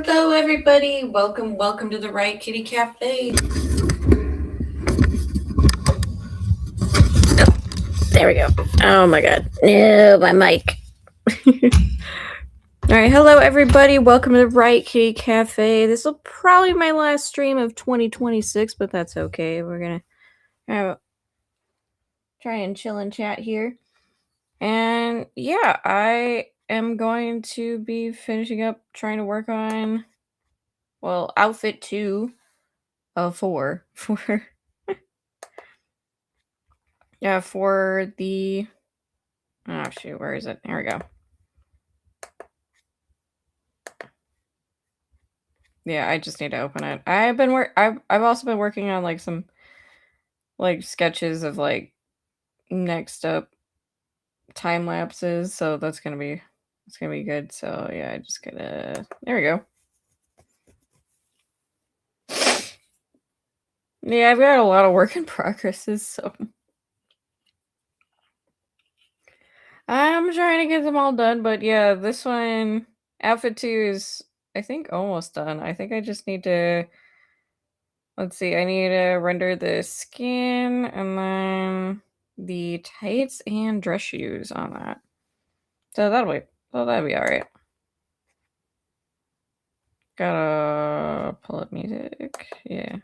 Hello, everybody. Welcome to the Riot Kitty Cafe. Oh, there we go. Oh my god. No, my mic. All right, hello, everybody. Welcome to the Riot Kitty Cafe. This will probably be my last stream of 2026, but that's okay. We're gonna try and chill and chat here. And yeah, I am going to be finishing up trying to work on, well, outfit 2 of 4 for yeah, for the, oh shoot, where is it? There we go. Yeah, I just need to open it. I've also been working on like some like sketches of like next up time lapses, so it's gonna be good. So yeah, I just gotta, there we go. Yeah, I've got a lot of work in progresses, so I'm trying to get them all done. But yeah, this one, outfit 2 is I think almost done. I think I just need to, let's see, I need to render the skin and then the tights and dress shoes on that. So that'll be alright. Gotta pull up music. Yeah.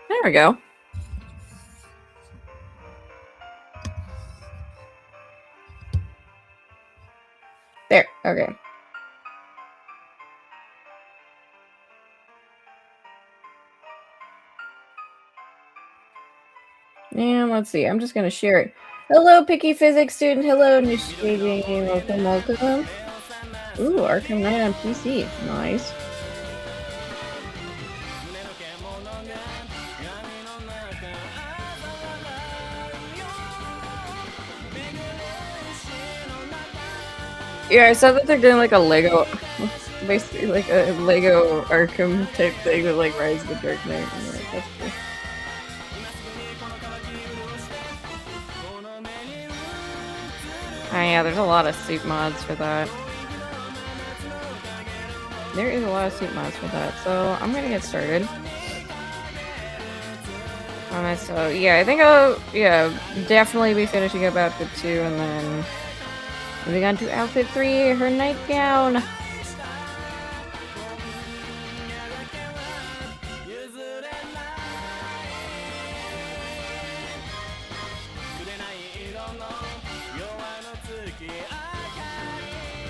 There we go. There. Okay. And let's see. I'm just gonna share it. Hello, Picky Physics student. Hello, Nishigi. Welcome. Ooh, Arkham Knight on PC. Nice. Yeah, I saw that they're doing like a Lego, basically like a Lego Arkham type thing with like Rise of the Dark Knight. Like, that's cool. Oh yeah, there's a lot of suit mods for that. There is a lot of suit mods for that, so I'm gonna get started. So yeah, I think I'll definitely be finishing up outfit 2 and then moving on to outfit 3, her nightgown.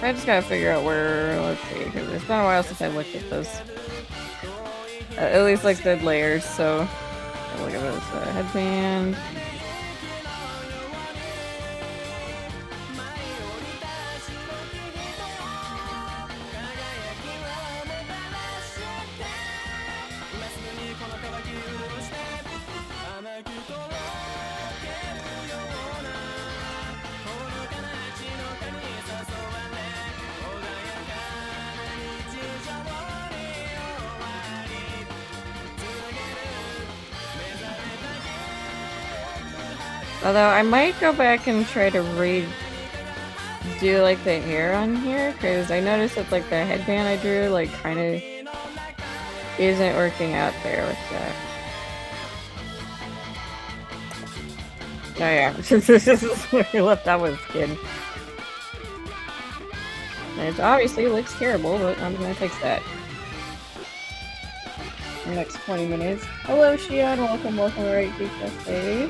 I just gotta figure out where, let's see, because it's been a while since I looked at those. At least like the layers, so look at this headband. Although I might go back and try to redo like the hair on here, because I noticed that like the headband I drew like kind of isn't working out there with that. Oh yeah, this is where we left off with skin. It obviously looks terrible, but I'm gonna fix that in the next 20 minutes. Hello, Shion. Welcome to Riot Kitty Cafe.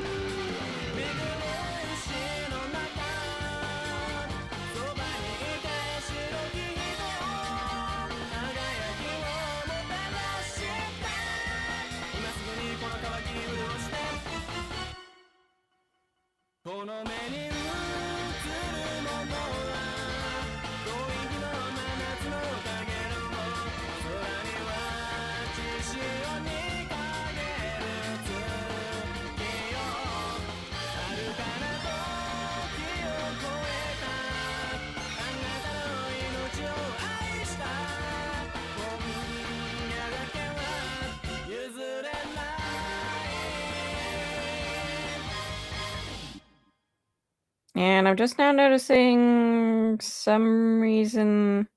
And I'm just now noticing some reason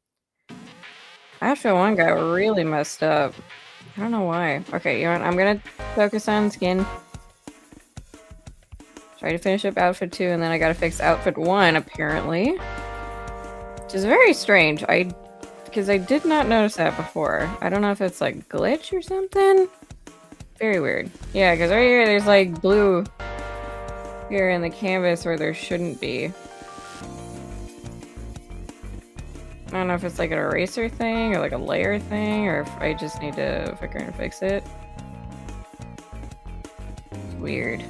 Outfit 1 got really messed up. I don't know why. Okay, you know what? I'm gonna focus on skin. Try to finish up Outfit 2, and then I gotta fix Outfit 1, apparently. Which is very strange. Because I did not notice that before. I don't know if it's like glitch or something. Very weird. Yeah, because right here there's like blue here in the canvas where there shouldn't be. I don't know if it's like an eraser thing or like a layer thing, or if I just need to figure and fix it. It's weird.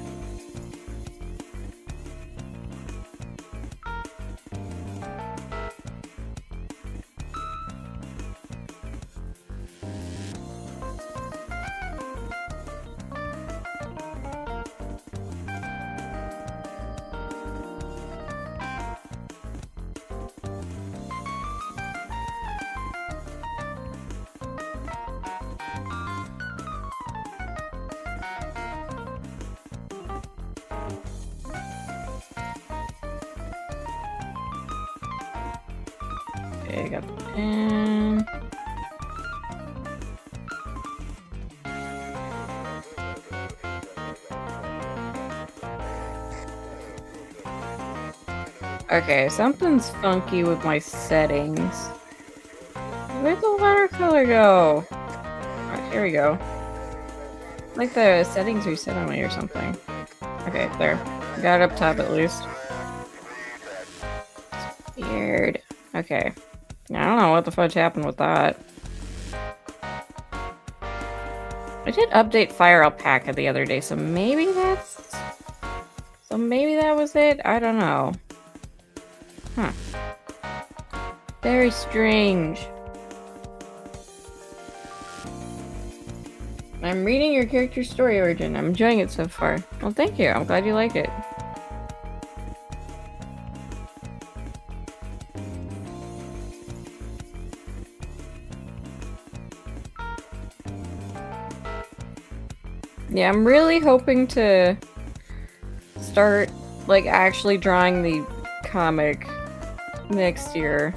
Okay, got the pen. Okay, something's funky with my settings. Where'd the watercolor go? Oh, here we go. Like the settings reset on me or something. Okay, there. Got it up top at least. Weird. Okay. I don't know what the fudge happened with that. I did update Fire Alpaca the other day, so maybe that's... So maybe that was it? I don't know. Huh. Very strange. I'm reading your character's story origin. I'm enjoying it so far. Well, thank you. I'm glad you like it. Yeah, I'm really hoping to start, like, actually drawing the comic next year.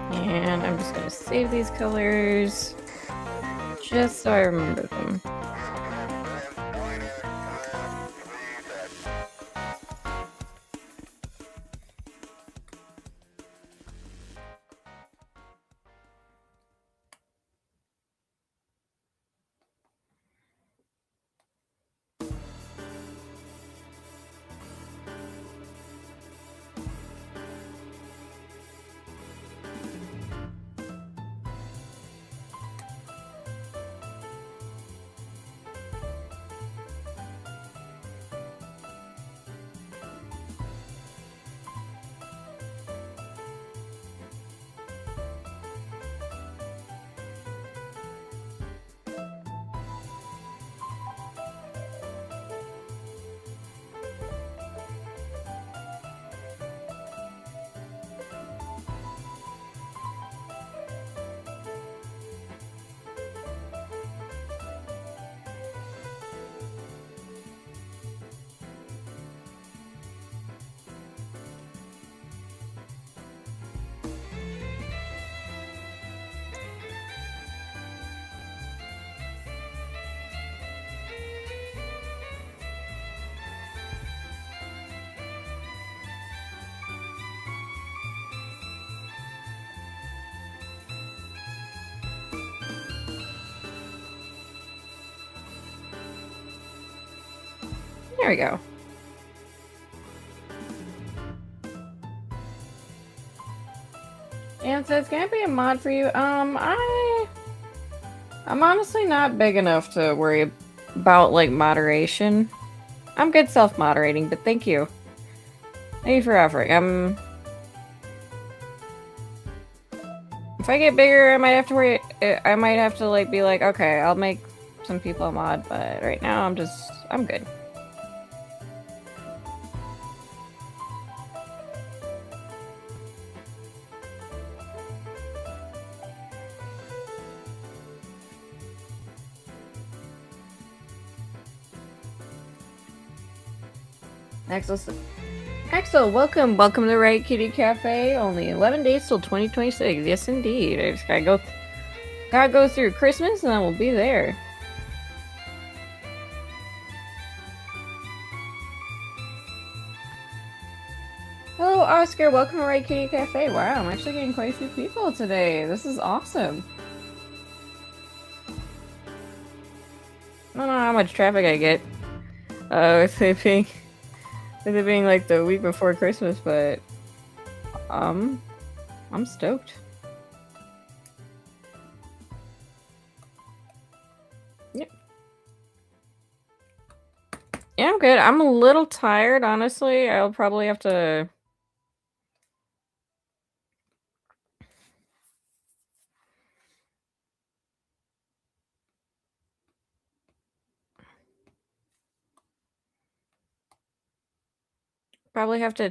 And I'm just gonna save these colors just so I remember them. There we go. And it says, can I be a mod for you? I'm honestly not big enough to worry about, like, moderation. I'm good self-moderating, but thank you. Thank you for offering. If I get bigger, I might have to worry. I might have to, like, be like, okay, I'll make some people a mod, but right now I'm good. Axel, welcome to Riot Kitty Cafe. Only 11 days till 2026. Yes, indeed. I just gotta go through Christmas, and then we'll be there. Hello, Oscar. Welcome to Riot Kitty Cafe. Wow, I'm actually getting quite a few people today. This is awesome. I don't know how much traffic I get. With it being like the week before Christmas, but I'm stoked. Yep. Yeah, I'm good. I'm a little tired, honestly. I'll probably have to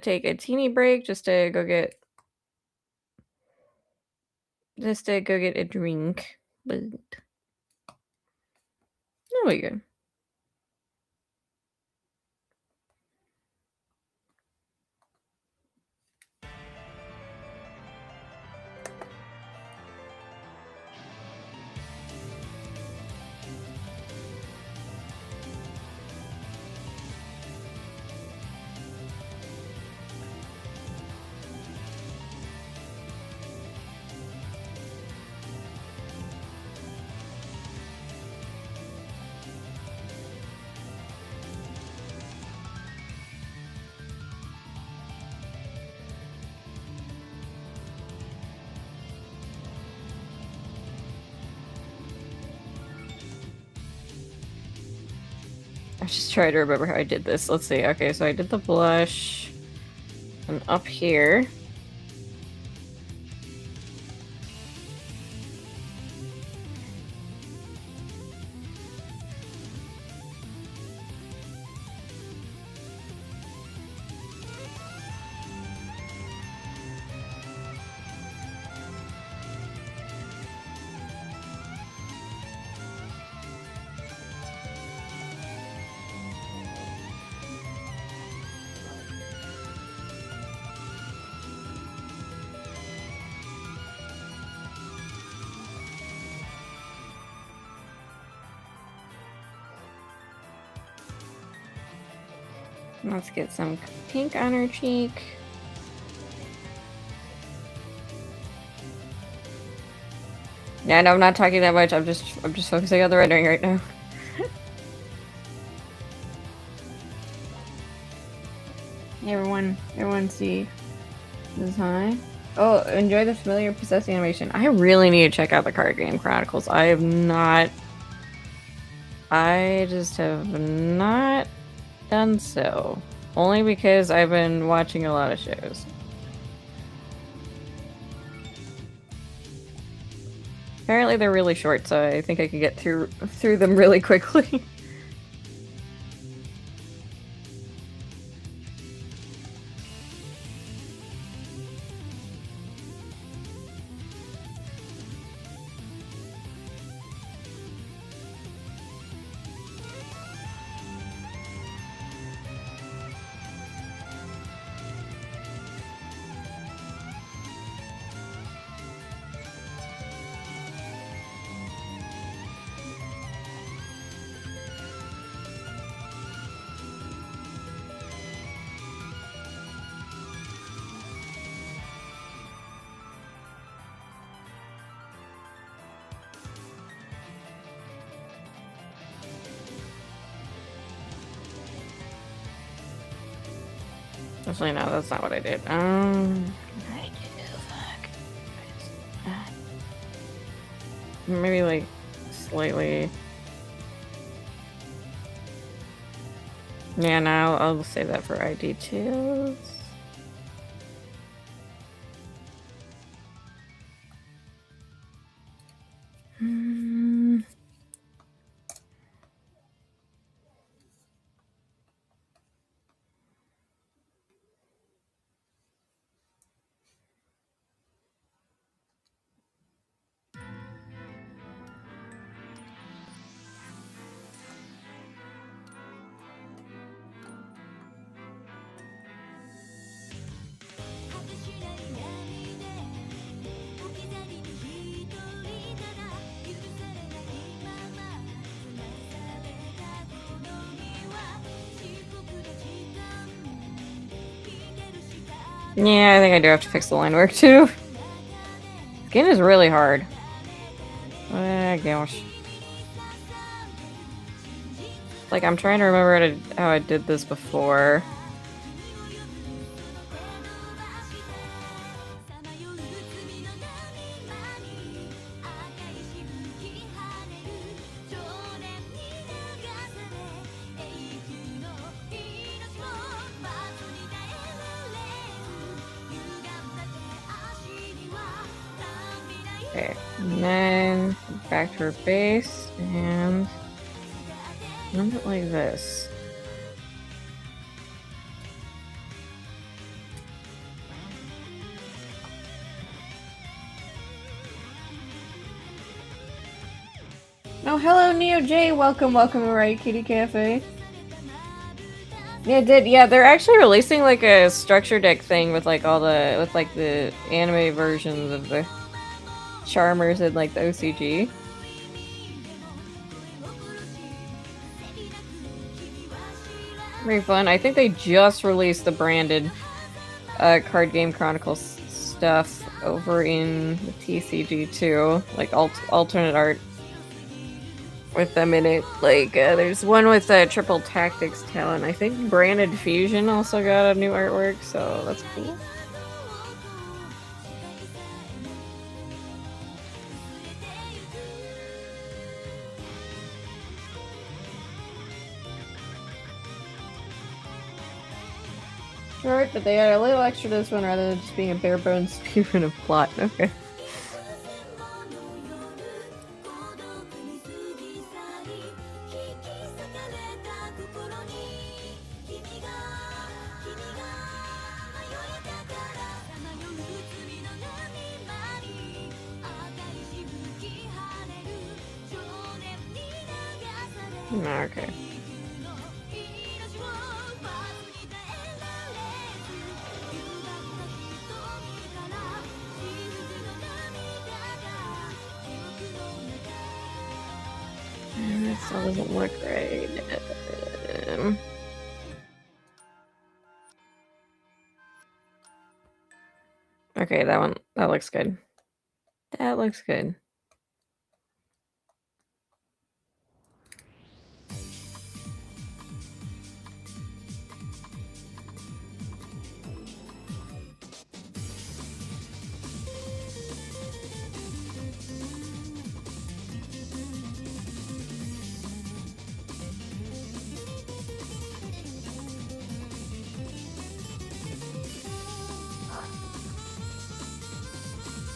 take a teeny break just to go get a drink. But no, we good. I just try to remember how I did this. Let's see. Okay, so I did the blush. And up here. Let's get some pink on her cheek. Yeah, no, I'm not talking that much. I'm just focusing on the rendering right now. Hey, everyone see this high? Oh, enjoy the familiar possessing animation. I really need to check out the Card Game Chronicles. I just have not done so. Only because I've been watching a lot of shows. Apparently they're really short, so I think I can get through them really quickly. Actually, no, that's not what I did. I did, fuck. Maybe like slightly. Yeah, now I'll save that for eye details. Yeah, I think I do have to fix the line work too. Skin is really hard. Gosh. Like, I'm trying to remember how I did this before. Okay, and then back to her base and run it like this. Oh, hello, Neo J. Welcome to Riot Kitty Cafe. Yeah, it did. Yeah, they're actually releasing like a structure deck thing with like the anime versions of the Charmers and like the OCG. Very fun. I think they just released the branded Card Game Chronicles stuff over in the TCG too, like alternate art with them in it. Like there's one with Triple Tactics talent. I think Branded Fusion also got a new artwork, so that's cool. Short, but they add a little extra to this one rather than just being a bare bones spewing of plot. Okay. Okay. That still doesn't look right. Okay, that looks good. That looks good.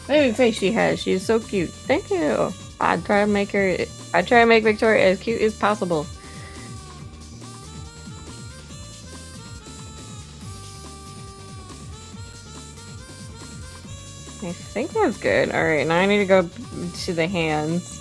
Baby face she has. She's so cute. Thank you. I'd try to make Victoria as cute as possible. I think that's good. Alright, now I need to go to the hands.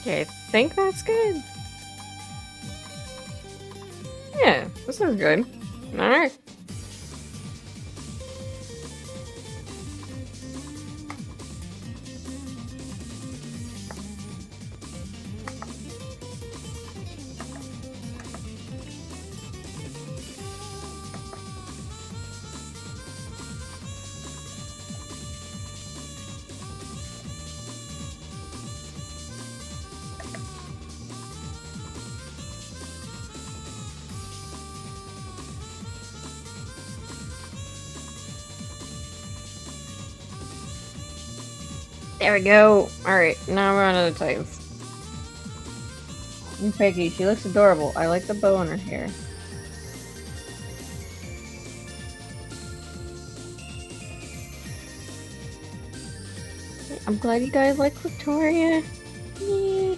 Okay, I think that's good. Yeah, this is good. Alright. There we go. Alright, now we're on to the Titans. And Peggy, she looks adorable. I like the bow in her hair. I'm glad you guys like Victoria. Yeah.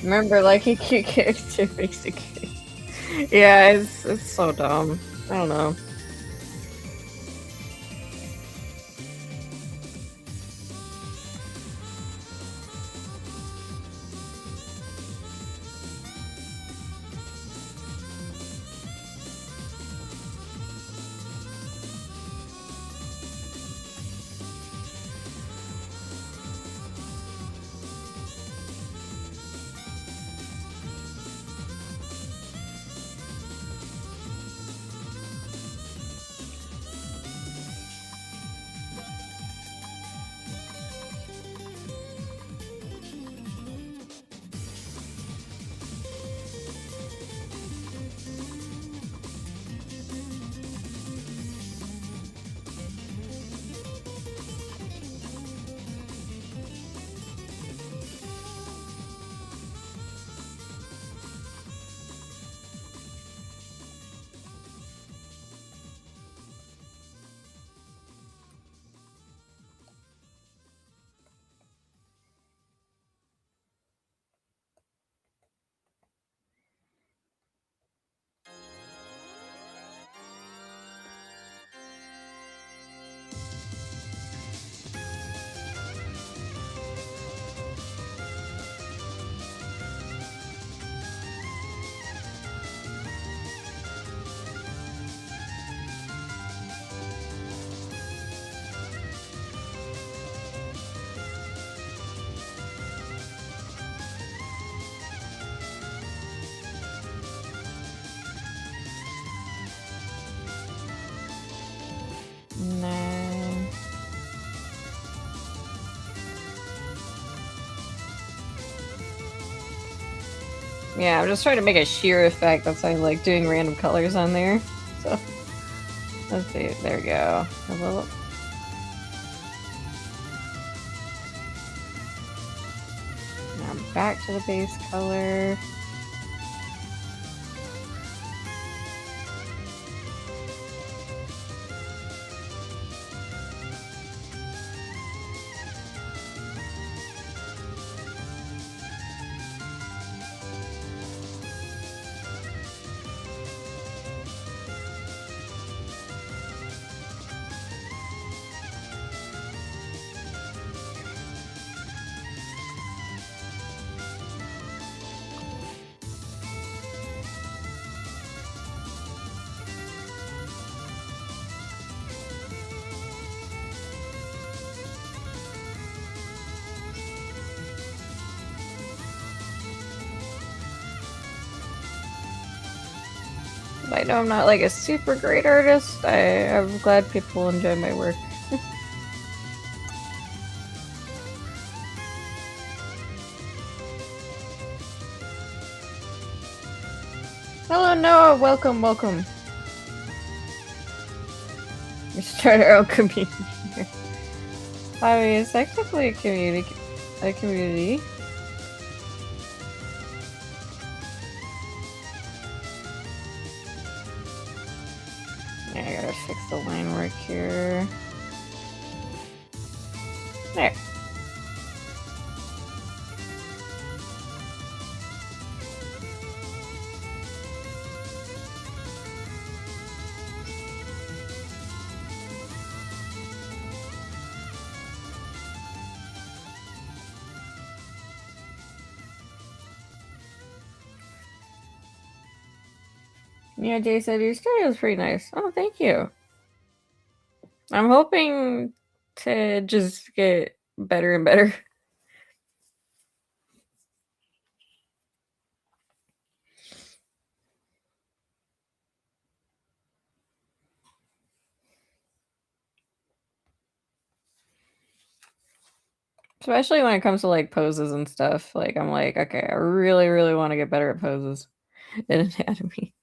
Remember, like a cute character makes a cute. Yeah, it's so dumb. I don't know. No. Yeah, I'm just trying to make a sheer effect. That's why I like doing random colors on there. So, let's see. There we go. A little. Now back to the base color. I know I'm not like a super great artist. I'm glad people enjoy my work. Hello, Noah. Welcome, welcome. We start our own community here. I mean, it's technically a community. Yeah, I gotta fix the line work here. There. Yeah, Jay said your studio is pretty nice. Oh, thank you. I'm hoping to just get better and better. Especially when it comes to like poses and stuff. Like I'm like, okay, I really, really want to get better at poses and anatomy.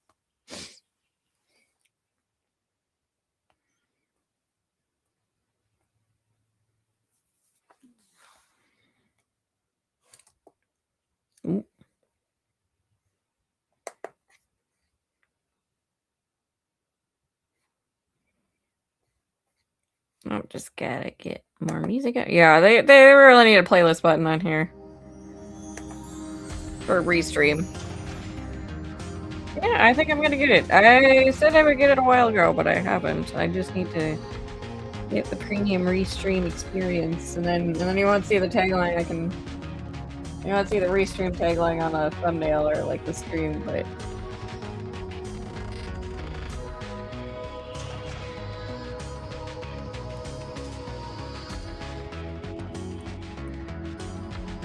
Ooh. Oh, just gotta get more music out. Yeah, they really need a playlist button on here. For Restream. Yeah, I think I'm gonna get it. I said I would get it a while ago, but I haven't. I just need to get the premium Restream experience, and then you won't see the tagline. You won't see the Restream tagline on a thumbnail or like the stream, but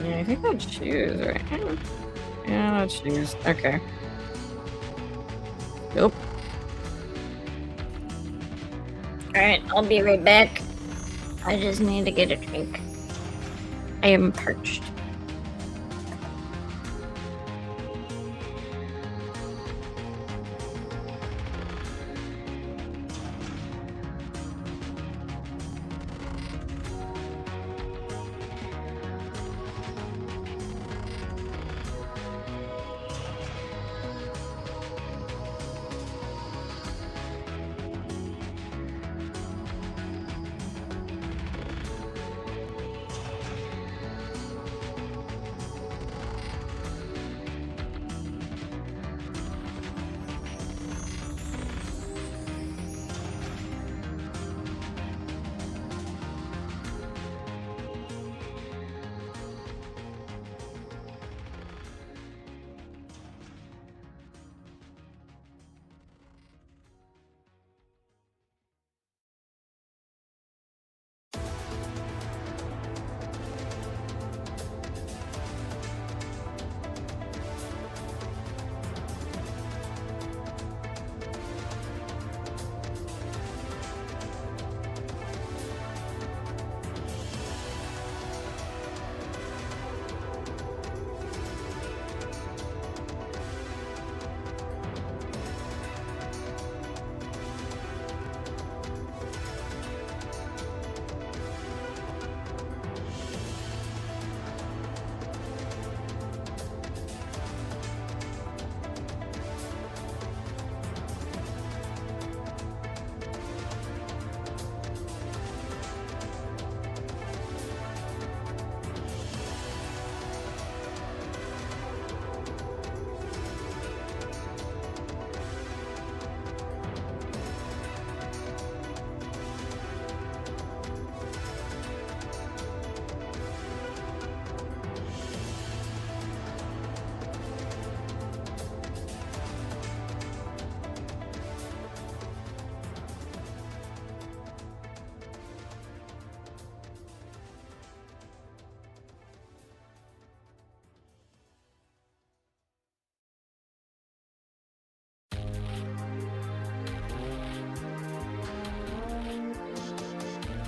yeah, I think that's shoes, right? Yeah, that's shoes. Okay. Nope. Alright, I'll be right back. I just need to get a drink. I am parched.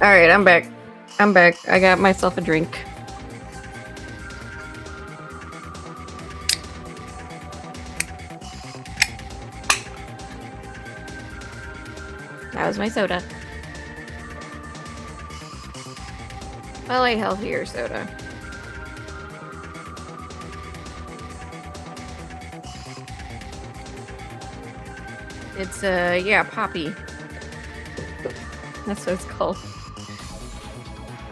Alright, I'm back. I'm back. I got myself a drink. That was my soda. I like healthier soda. It's, yeah, poppy. That's what it's called.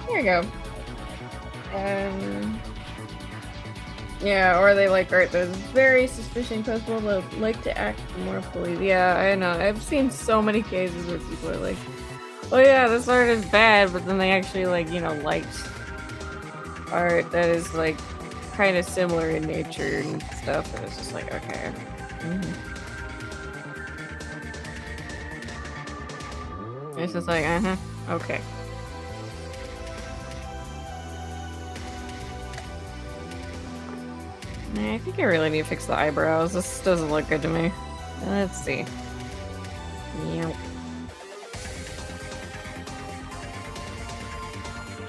There you go. Yeah, or they like write those very suspicious people that like to act more fully. Yeah, I know. I've seen so many cases where people are like, oh yeah, this art is bad, but then they actually like, you know, liked art that is like kind of similar in nature and stuff, and it's just like, okay. It's just like, okay. I think I really need to fix the eyebrows. This doesn't look good to me. Let's see. Yep.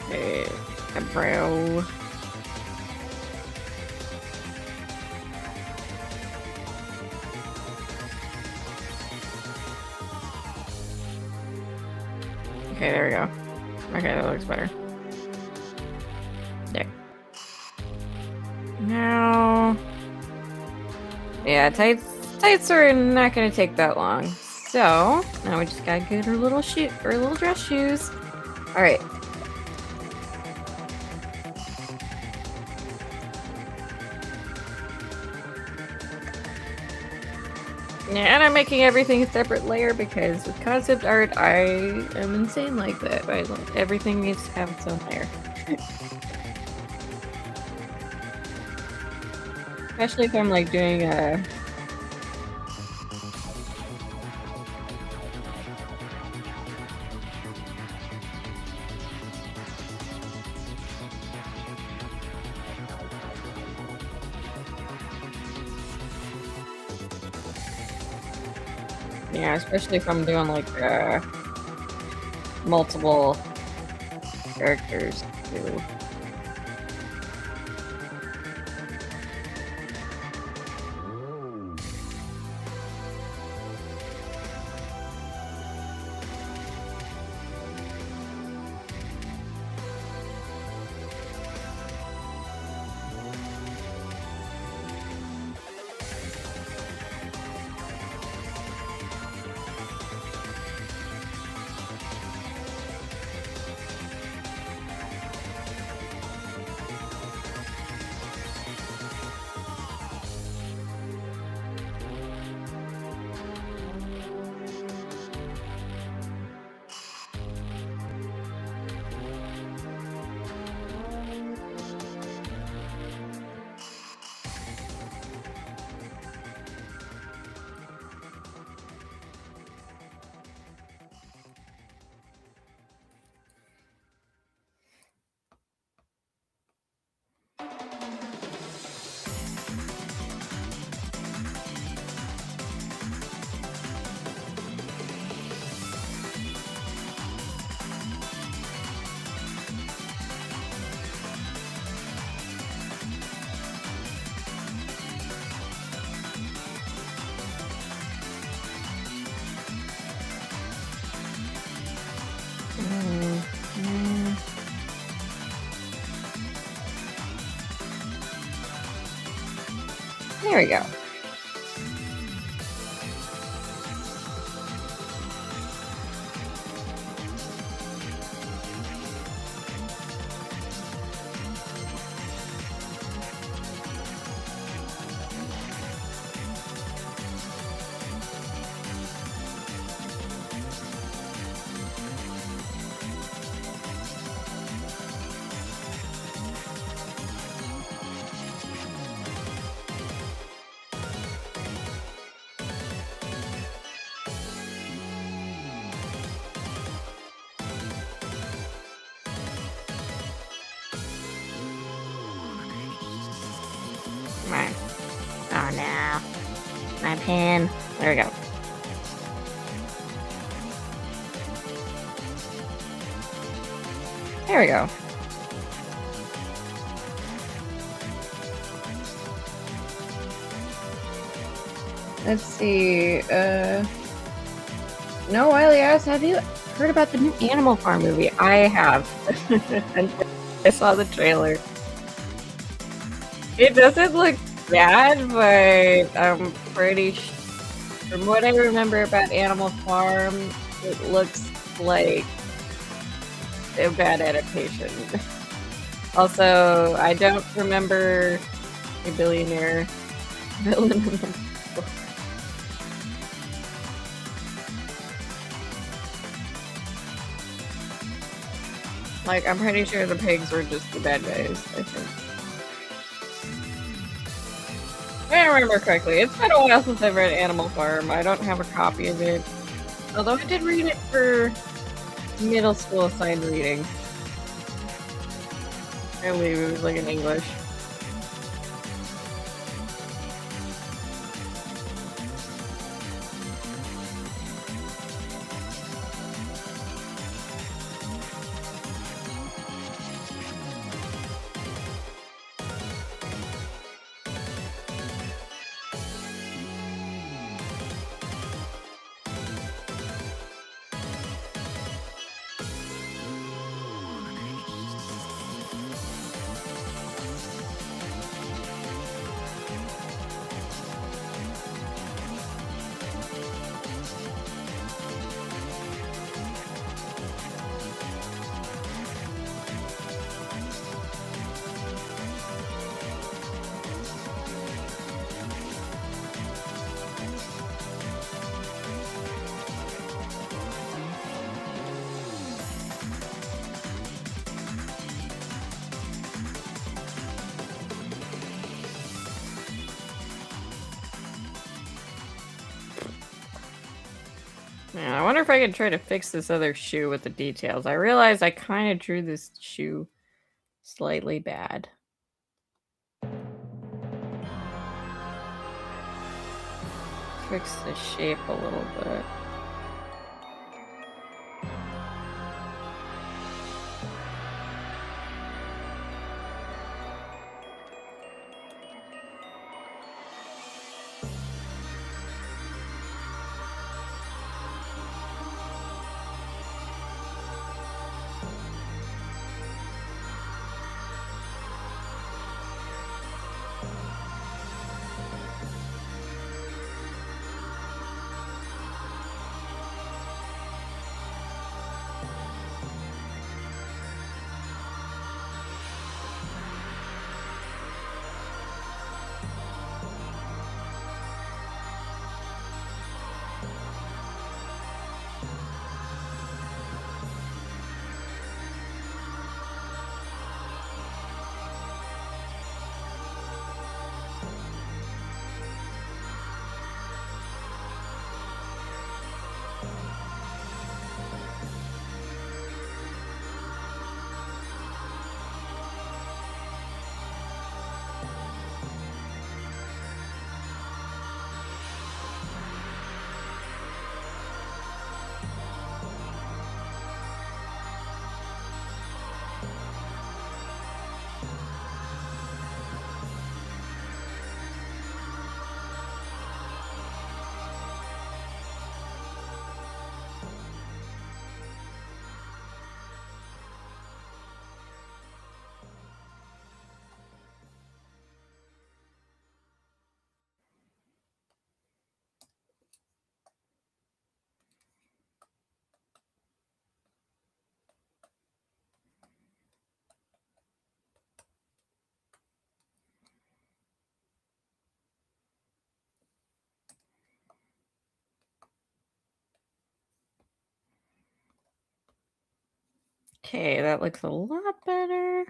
Okay, eyebrow. Okay, there we go. Okay, that looks better. There. Now, yeah, tights are not gonna take that long. So now we just gotta get her little dress shoes. All right. Yeah, and I'm making everything a separate layer because with concept art, I am insane like that. Everything needs to have its own layer. Especially if I'm like doing a... Yeah, especially if I'm doing like multiple characters too. There we go. Oh no. My pen. There we go. There we go. Let's see. No, Wiley asked, have you heard about the new Animal Farm movie? I have. I saw the trailer. It doesn't look bad, but I'm pretty sure, from what I remember about Animal Farm, it looks like a bad adaptation. Also, I don't remember a billionaire villain in the book. Like, I'm pretty sure the pigs were just the bad guys, I think. If I remember correctly. It's been a while since I've read Animal Farm. I don't have a copy of it. Although I did read it for Middle school assigned reading. I believe it was like in English. Yeah, I wonder if I could try to fix this other shoe with the details. I realized I kind of drew this shoe slightly bad. Fix the shape a little bit. Okay, that looks a lot better.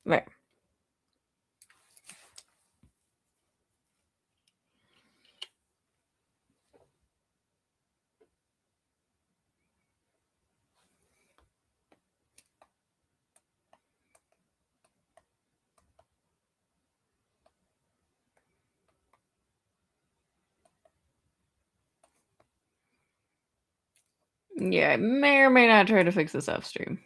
There. Yeah, I may or may not try to fix this off stream.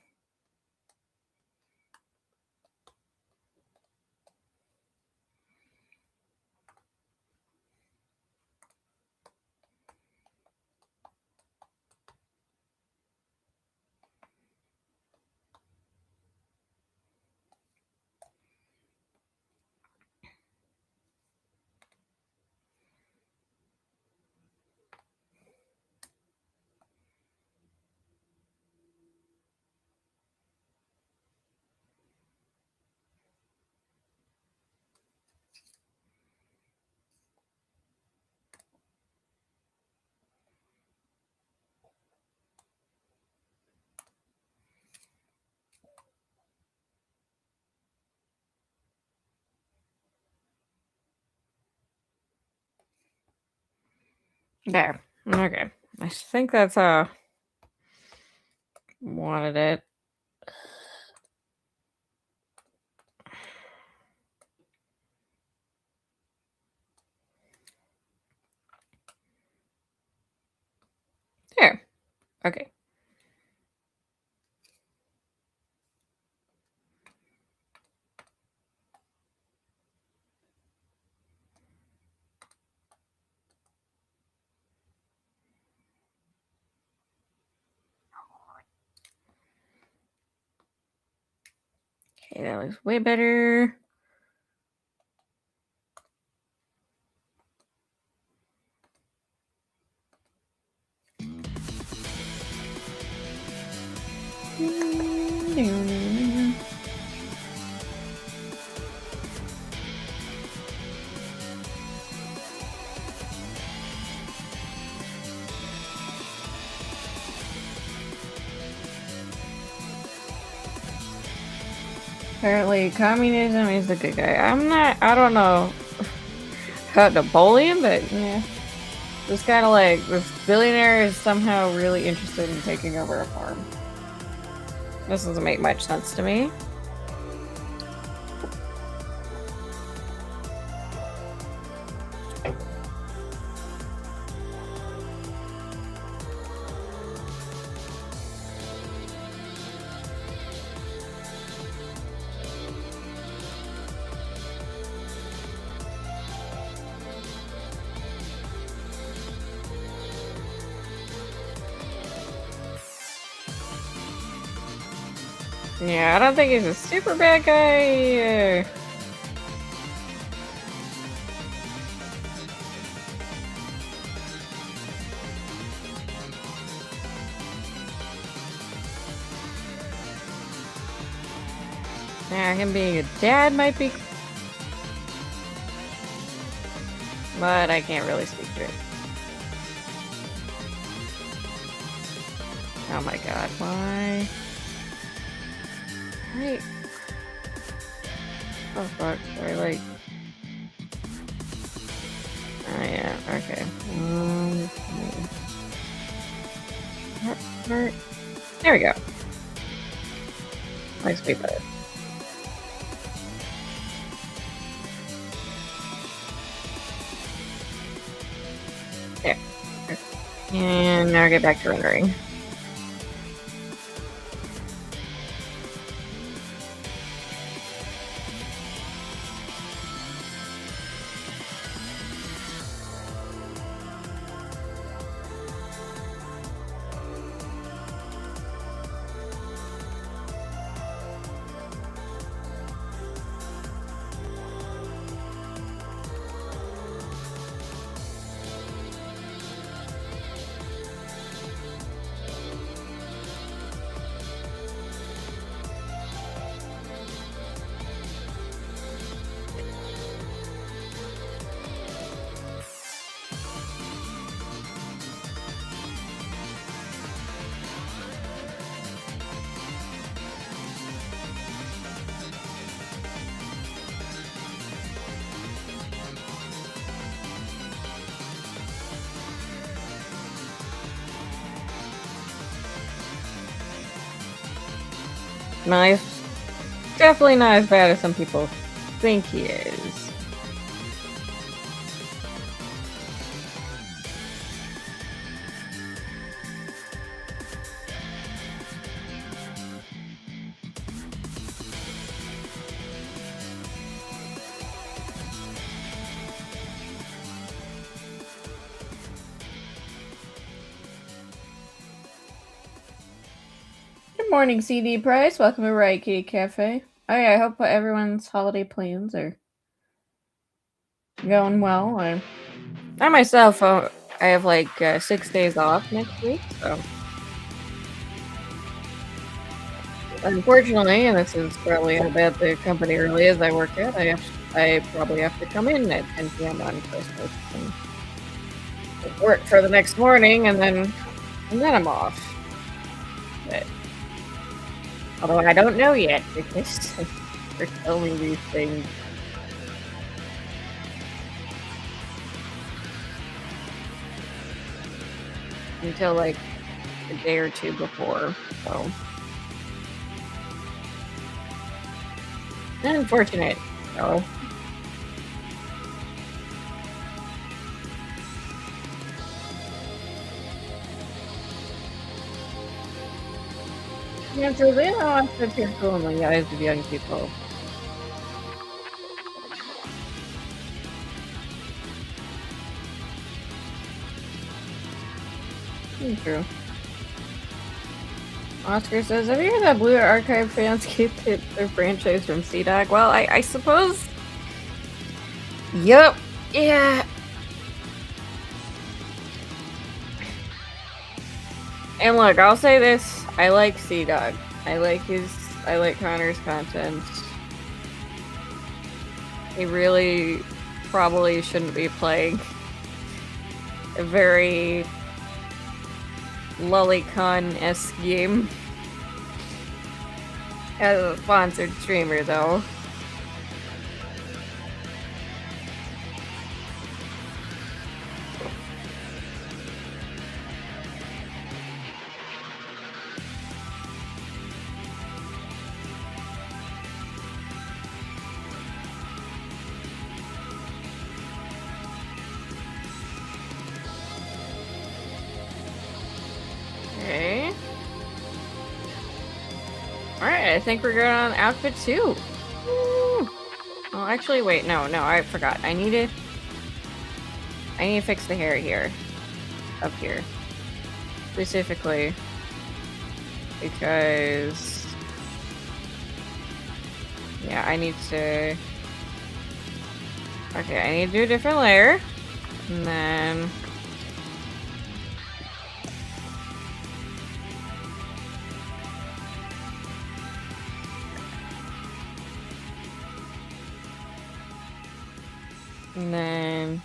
There. Okay. I think that's how I wanted it. There. Okay. Okay, that looks way better. Apparently, communism is the good guy. I don't know about Napoleon, but yeah. It's kind of like this billionaire is somehow really interested in taking over a farm. This doesn't make much sense to me. Yeah, I don't think he's a super bad guy. Yeah, him being a dad might be... But I can't really speak to it. Oh my god, why? Right. Oh fuck, sorry, like... Oh yeah, okay. There we go. Nice way better. There. And now get back to rendering. Nice. Definitely not as bad as some people think he is. Good morning, CD Price. Welcome to Riot Kitty Cafe. Oh yeah, I hope everyone's holiday plans are going well. I myself, I have like 6 days off next week, so unfortunately, and this is probably how bad the company really is I work at, I probably have to come in at 10 p.m. on Christmas and work for the next morning, and then I'm off. But although I don't know yet because they're telling me these things. until like a day or two before, so. Unfortunate, so. Yeah, so they don't want to appear cool in the eyes of young people. True. Oscar says, have you heard that Blue Archive fans keep their franchise from C-Dog? Well, I suppose... Yup. Yeah. And look, I'll say this. I like C-Dog. I like Connor's content. He really probably shouldn't be playing a very Lollycon-esque game as a sponsored streamer, though. Okay. Alright, I think we're good on outfit 2. Woo. Oh, actually, wait, no, I forgot. I need to fix the hair here. Up here. Specifically. Because... yeah, I need to... okay, I need to do a different layer. And then... and then...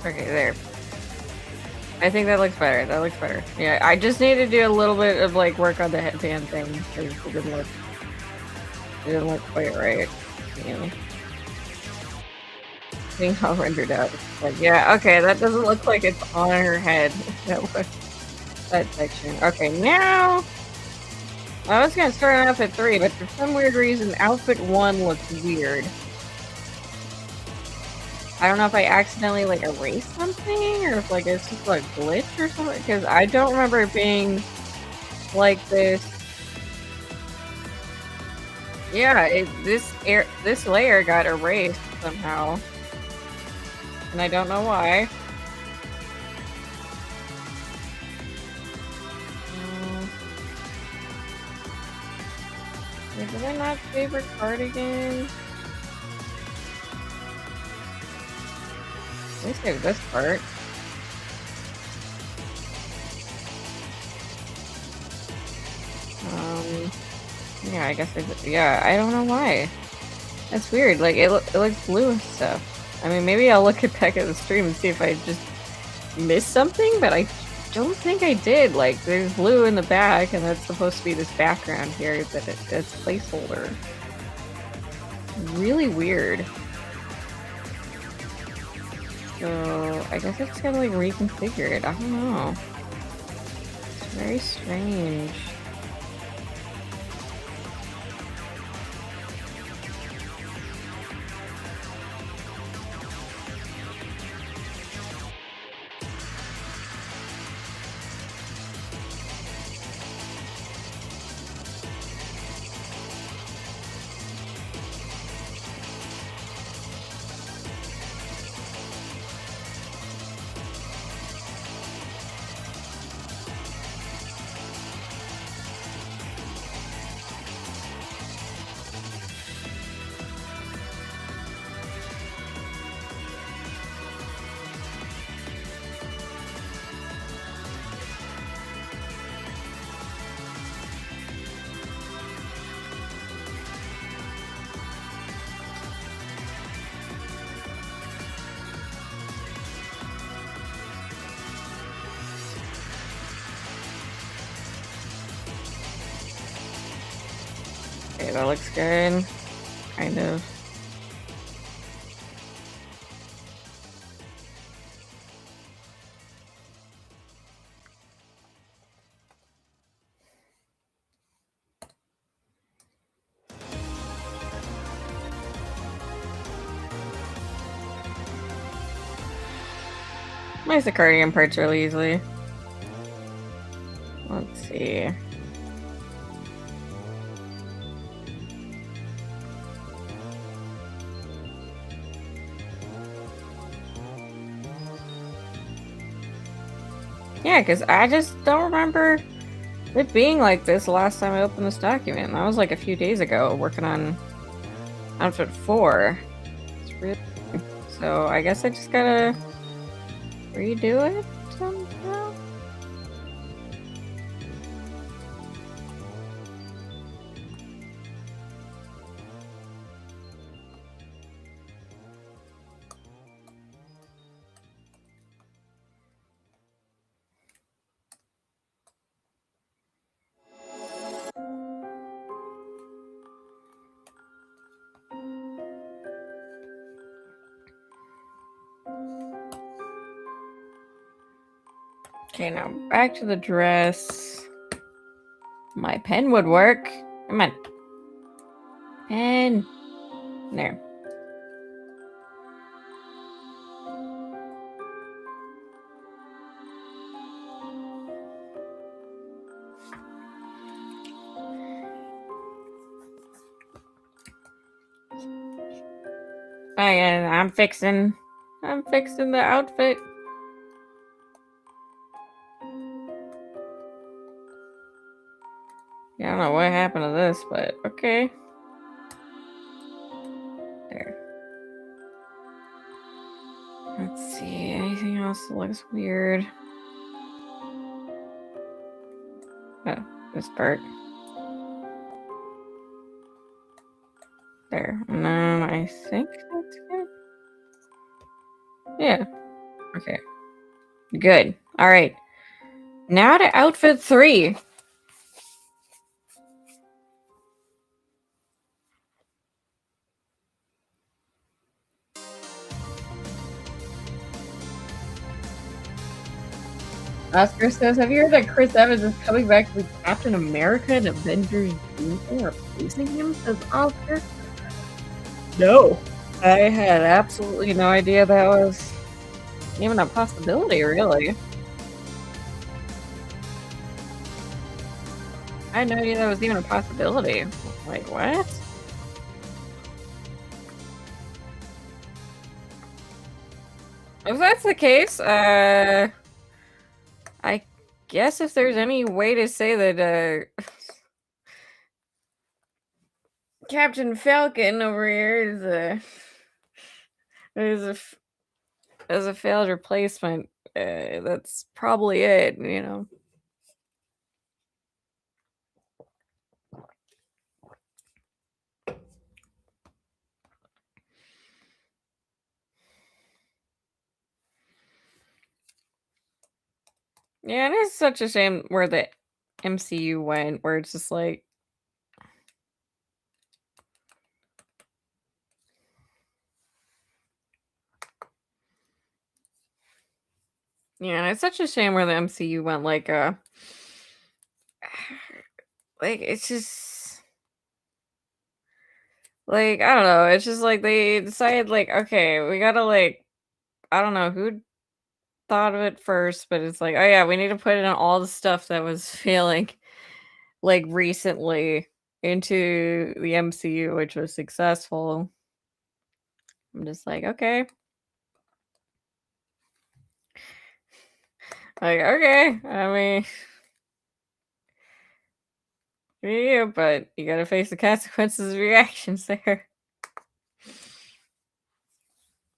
okay, there. I think that looks better. That looks better. Yeah, I just need to do a little bit of like work on the headband thing because it didn't look quite right. You know, seeing how rendered out. Like, yeah, okay, that doesn't look like it's on her head. That section. Okay, now I was gonna start on outfit 3, but for some weird reason, outfit 1 looks weird. I don't know if I accidentally like erased something or if like it's just like a glitch or something, because I don't remember it being like this. Yeah, this layer got erased somehow, and I don't know why. Wait, did I not favorite cardigan? Let me save this part. Yeah, I guess yeah, I don't know why. That's weird. Like, it looks blue and stuff. I mean, maybe I'll look back at the stream and see if I just missed something, but I don't think I did. Like, there's blue in the back, and that's supposed to be this background here, but it's placeholder. Really weird. So, I guess I just gotta, like, reconfigure it. I don't know. It's very strange. Okay, that looks good. Kind of. Makes the cardigan parts really easily. Let's see. Yeah, because I just don't remember it being like this last time I opened this document. That was like a few days ago, working on outfit 4. It's really... So I guess I just gotta redo it somehow? Okay, now back to the dress. My pen would work. Come on. Pen. There. I'm fixing the outfit. Yeah, I don't know what happened to this, but okay. There. Let's see, anything else that looks weird? Oh, this part. There. And then I think that's good. Yeah. Okay. Good. Alright. Now to outfit 3. Oscar says, have you heard that Chris Evans is coming back to be Captain America and Avengers Doomsday, replacing him? Says Oscar. No. I had absolutely no idea that was even a possibility, really. I had no idea that was even a possibility. Like, what? If that's the case, I guess if there's any way to say that, Captain Falcon over here is a failed replacement, that's probably it, you know? Yeah, and it's such a shame where the MCU went, where it's just like... Yeah, and it's such a shame where the MCU went, like, it's just... Like, I don't know, it's just like they decided, like, okay, we gotta, like... I don't know who thought of it first, but it's like, oh yeah, we need to put in all the stuff that was failing, like, recently into the MCU, which was successful. I'm just like, okay. Like, okay, I mean... Yeah, but you gotta face the consequences of your actions there.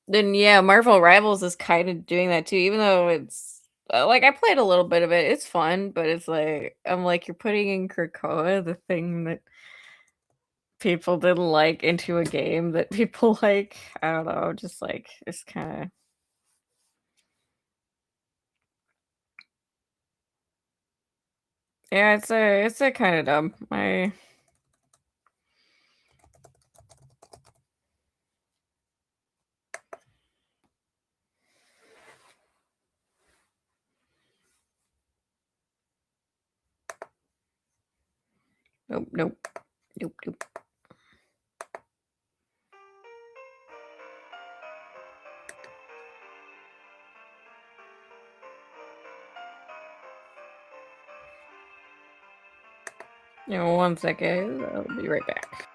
Then yeah, Marvel Rivals is kind of doing that too, even though it's like I played a little bit of it. It's fun, but it's like I'm like you're putting in Krakoa, the thing that people didn't like, into a game that people like. I don't know, just like it's kind of... Yeah, it's a kind of dumb. Nope, nope. Nope, nope. One second. I'll be right back.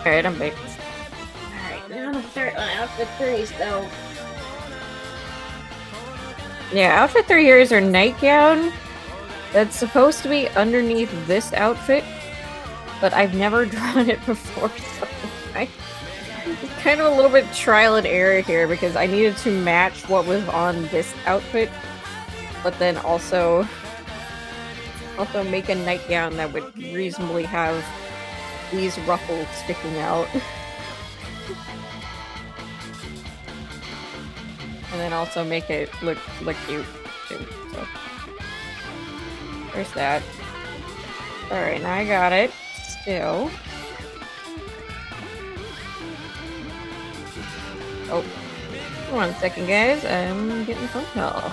Alright, I'm back. Alright, now I'm gonna start on outfit 3, so... Yeah, outfit 3 here is our nightgown. That's supposed to be underneath this outfit, but I've never drawn it before, so it's kind of a little bit trial and error here because I needed to match what was on this outfit, but then also make a nightgown that would reasonably have these ruffles sticking out. And then also make it look cute too. So there's that. Alright, now I got it. Still. Oh. 1 second, guys. I'm getting a phone call.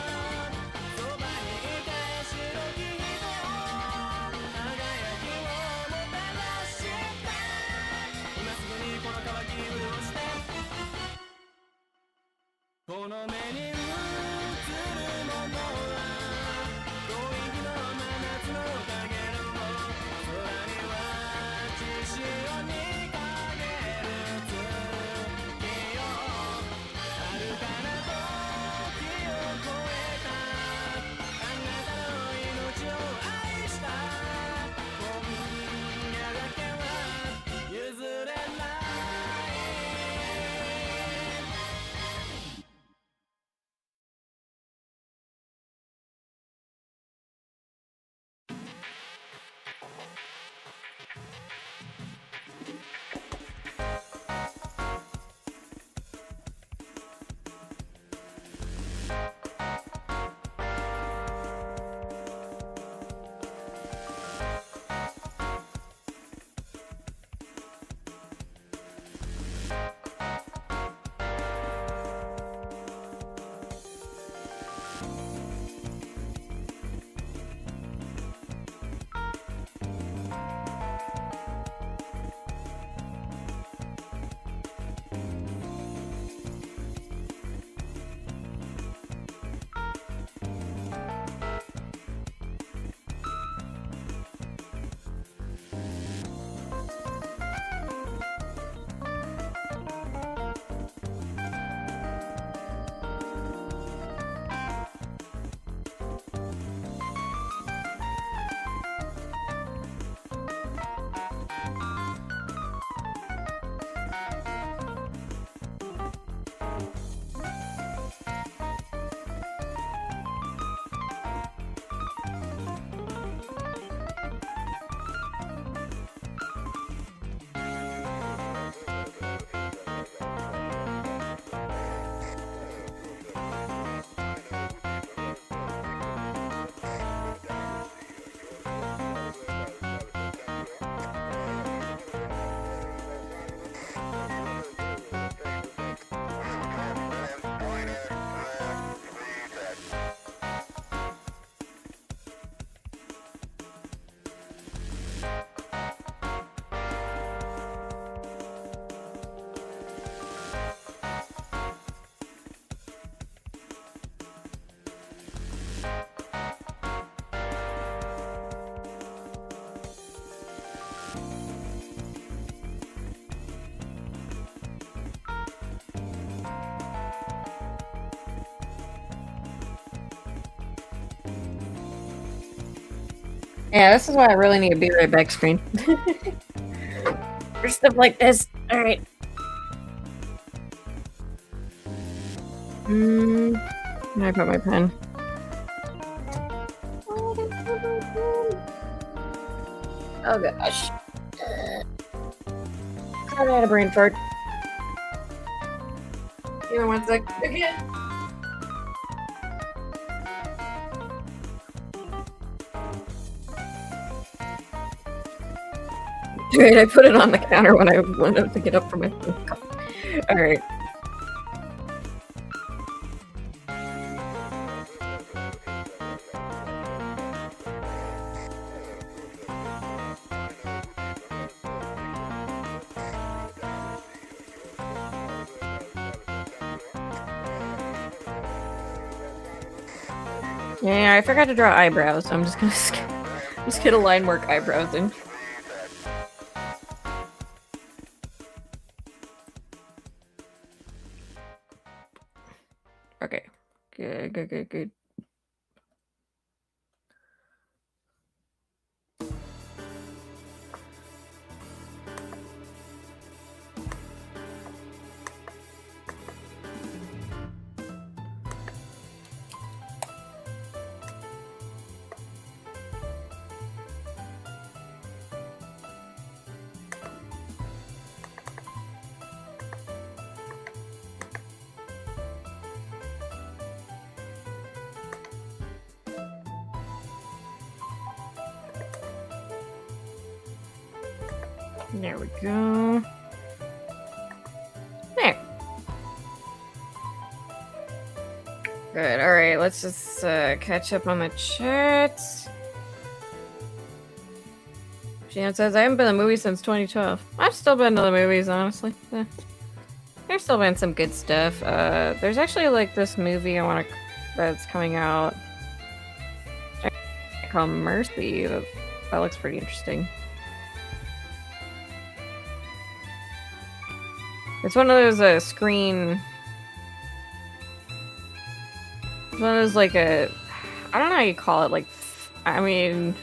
Yeah, this is why I really need a be right back screen. For stuff like this. Alright. Where I put my pen? Oh gosh. I had a brain fart. Give me 1 sec. Okay. Wait, I put it on the counter when I wanted to get up from my phone. Alright. Yeah, I forgot to draw eyebrows, so I'm just gonna line work eyebrows in. Okay. Good. There we go. There. Good. All right. Let's just catch up on the chats. Shan says, I haven't been to the movies since 2012. I've still been to the movies, honestly. There's still been some good stuff. There's actually like this movie that's coming out called Mercy. That looks pretty interesting. It's one of those screen. It's one of those like I don't know how you call it. Like, I mean,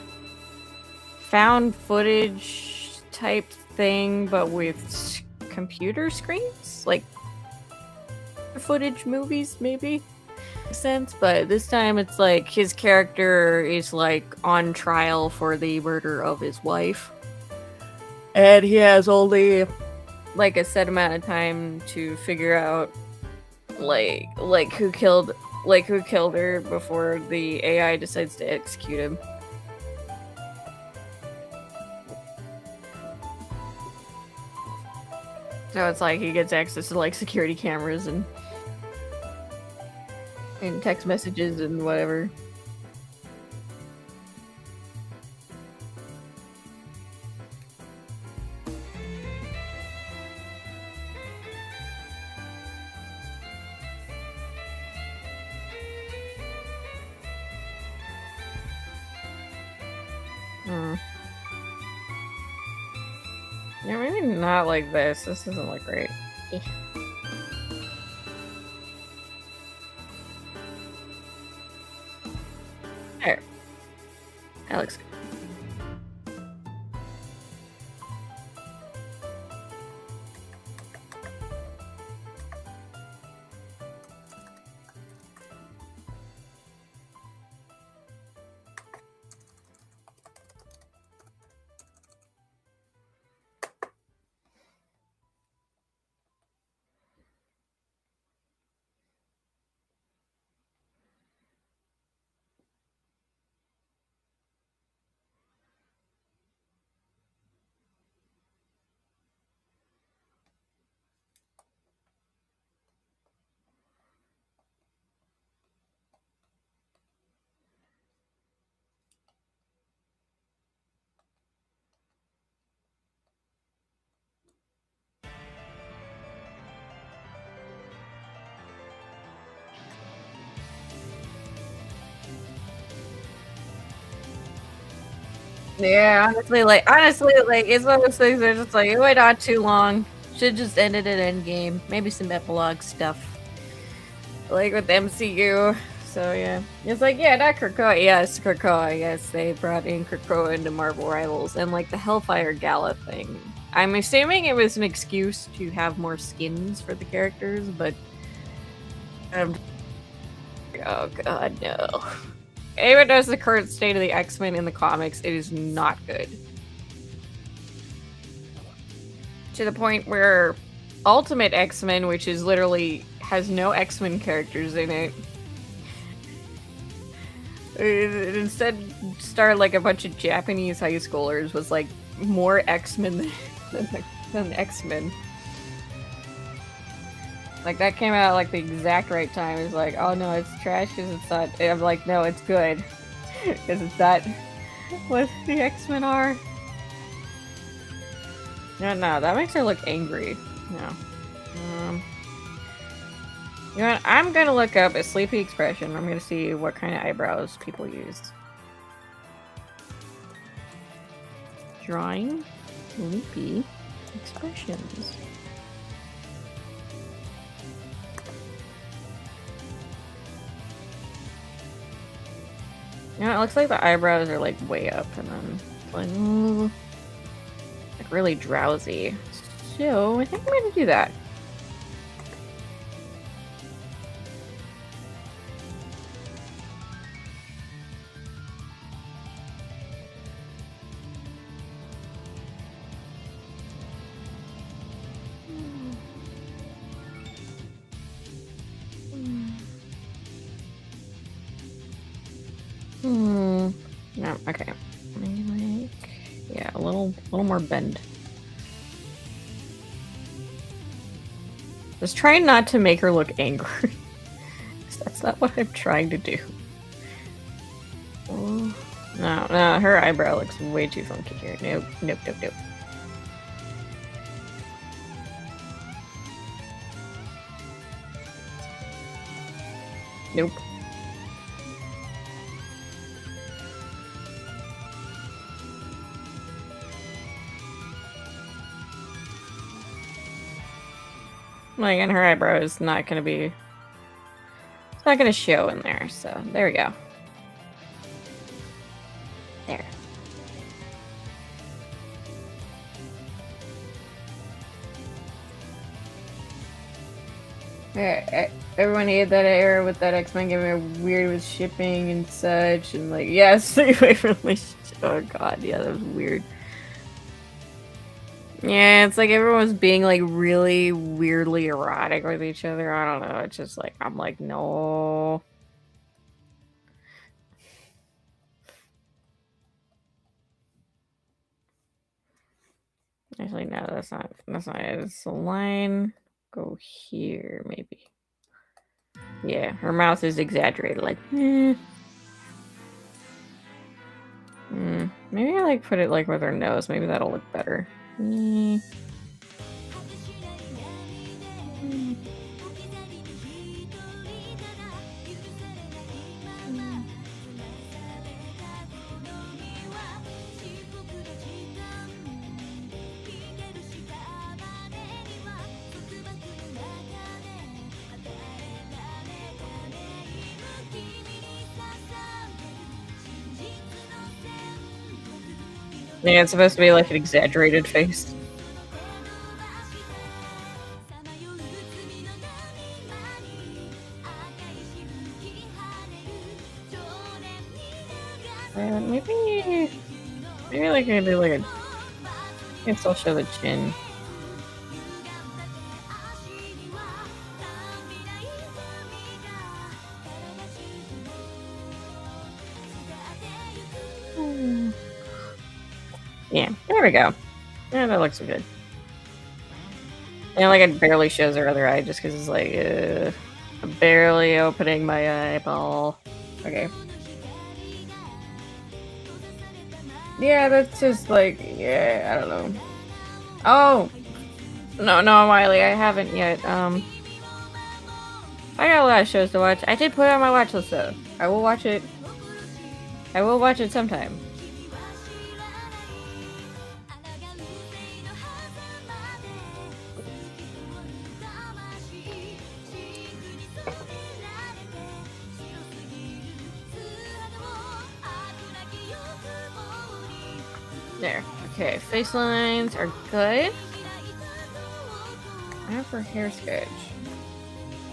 found footage type thing, but with computer screens, like footage movies, maybe. Makes sense, but this time it's like his character is like on trial for the murder of his wife, and he has only like a set amount of time to figure out like who killed her before the AI decides to execute him. So it's like he gets access to like security cameras and text messages and whatever. Yeah, maybe not like this. This doesn't look great. There. That looks good. Yeah, honestly, it's one of those things that are just like, it went on too long. Should just ended at endgame. Maybe some epilogue stuff. Like with MCU. so yeah. It's like, yeah, not Krakoa. Yes, Krakoa. Yes, they brought in Krakoa into Marvel Rivals. And like the Hellfire Gala thing. I'm assuming it was an excuse to have more skins for the characters, but... oh god, no. Anyone knows the current state of the X-Men in the comics, it is not good. To the point where Ultimate X-Men, which is literally has no X-Men characters in it, it instead starred like a bunch of Japanese high schoolers, was like more X-Men than X-Men. Like that came out like the exact right time. It's like, oh no, it's trash because it's not. I'm like, no, it's good because it's not what the X-Men are. No, that makes her look angry. No. You know what? I'm gonna look up a sleepy expression. I'm gonna see what kind of eyebrows people use. Drawing sleepy expressions. You know, it looks like the eyebrows are like way up and then like, ooh, like really drowsy. So I think I'm gonna do that. No, okay. Maybe like, yeah, a little more bend. Just trying not to make her look angry. That's not what I'm trying to do. Oh, no, her eyebrow looks way too funky here. Nope. Nope. Like, and her eyebrow is not gonna be... It's not gonna show in there, so there we go. There. Everyone hated that era with that X-Men getting weird with shipping and such, and like, yeah, stay away from the... Oh god, yeah, that was weird. Yeah, it's like everyone was being like really weirdly erotic with each other. I don't know. It's just like, I'm like, no. Actually, no, that's not it. It's a line. Go here, maybe. Yeah, her mouth is exaggerated, like, Maybe I like put it like with her nose. Maybe that'll look better. Yeah, it's supposed to be like an exaggerated face. Maybe like I do like a... I guess I'll show the chin. Yeah, there we go. Yeah, that looks good. And like it barely shows her other eye just because it's like, I'm barely opening my eyeball. Okay. Yeah, that's just like, yeah, I don't know. Oh! No, Wiley, I haven't yet. I got a lot of shows to watch. I did put it on my watch list though. I will watch it. I will watch it sometime. There. Okay, face lines are good. Now for hair sketch.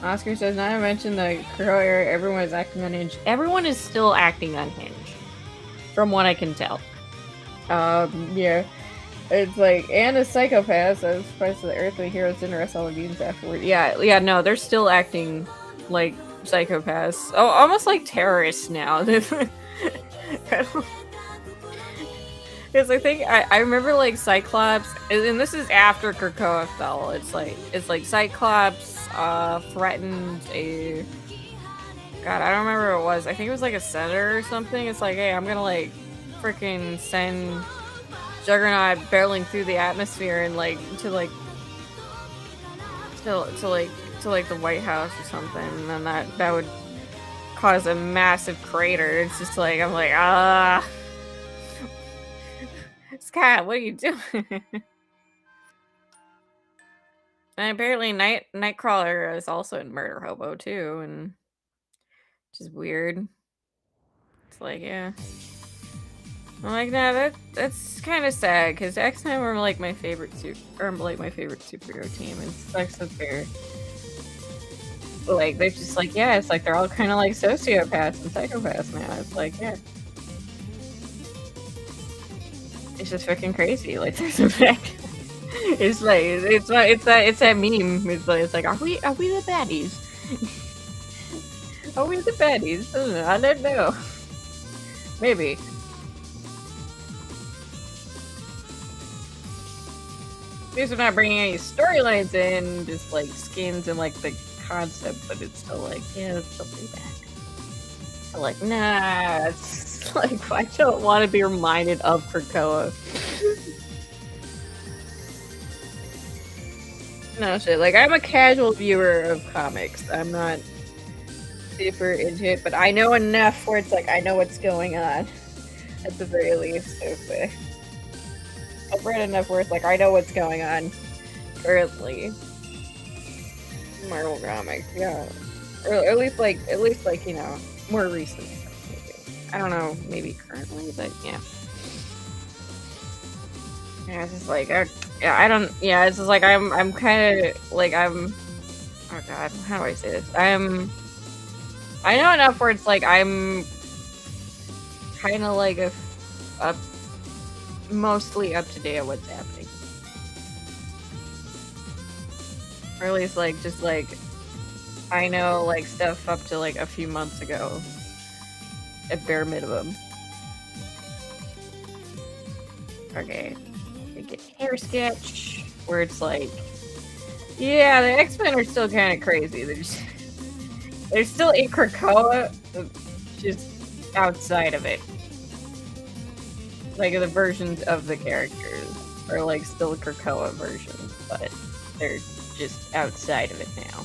Oscar says, not to mention the curl area, everyone is acting unhinged. Everyone is still acting unhinged. From what I can tell. Yeah. It's like, and a psychopath, so it's supposed to the earthly heroes didn't arrest all the mutants afterward. Yeah, no, they're still acting like psychopaths. Oh, almost like terrorists now. Because I think I remember like Cyclops, and this is after Krakoa fell. It's like Cyclops threatened a, God, I don't remember what it was. I think it was like a senator or something. It's like, hey, I'm gonna like freaking send Juggernaut barreling through the atmosphere and like to the White House or something, and then that would cause a massive crater. It's just like, I'm like, Scott, what are you doing? And apparently Nightcrawler is also in Murder Hobo too, and which is weird. It's like, yeah. I'm like, nah, that's kind of sad, because X-Men were like my favorite superhero team, and it sucks that they're like, they're just like, yeah, it's like they're all kind of like sociopaths and psychopaths now. It's like, yeah, it's just freaking crazy. Like, there's a fact. It's like it's that meme. It's like, are we the baddies? Are we the baddies? I don't know. Maybe. At least we're not bringing any storylines in, just like skins and like the concept, but it's still like, yeah, let's still be back. I'm like, nah, it's like, I don't want to be reminded of Krakoa. No shit, like, I'm a casual viewer of comics. I'm not super into it, but I know enough where it's like, I know what's going on, at the very least. Okay. I've read enough where it's like, I know what's going on currently. Marvel comics, yeah. Or at least like, you know, more recent stuff, maybe. I don't know, maybe currently, but yeah. Yeah, it's just like, yeah, it's just like, I'm kind of, like, oh god, how do I say this? I know enough where it's like, I'm kind of like mostly up to date on what's happening. Or at least, like, just like, I know, like, stuff up to like a few months ago, at bare minimum. Okay, we get hair sketch, where it's like, yeah, the X-Men are still kind of crazy. They're still in Krakoa, just outside of it. Like, the versions of the characters are like still Krakoa versions, but they're just outside of it now.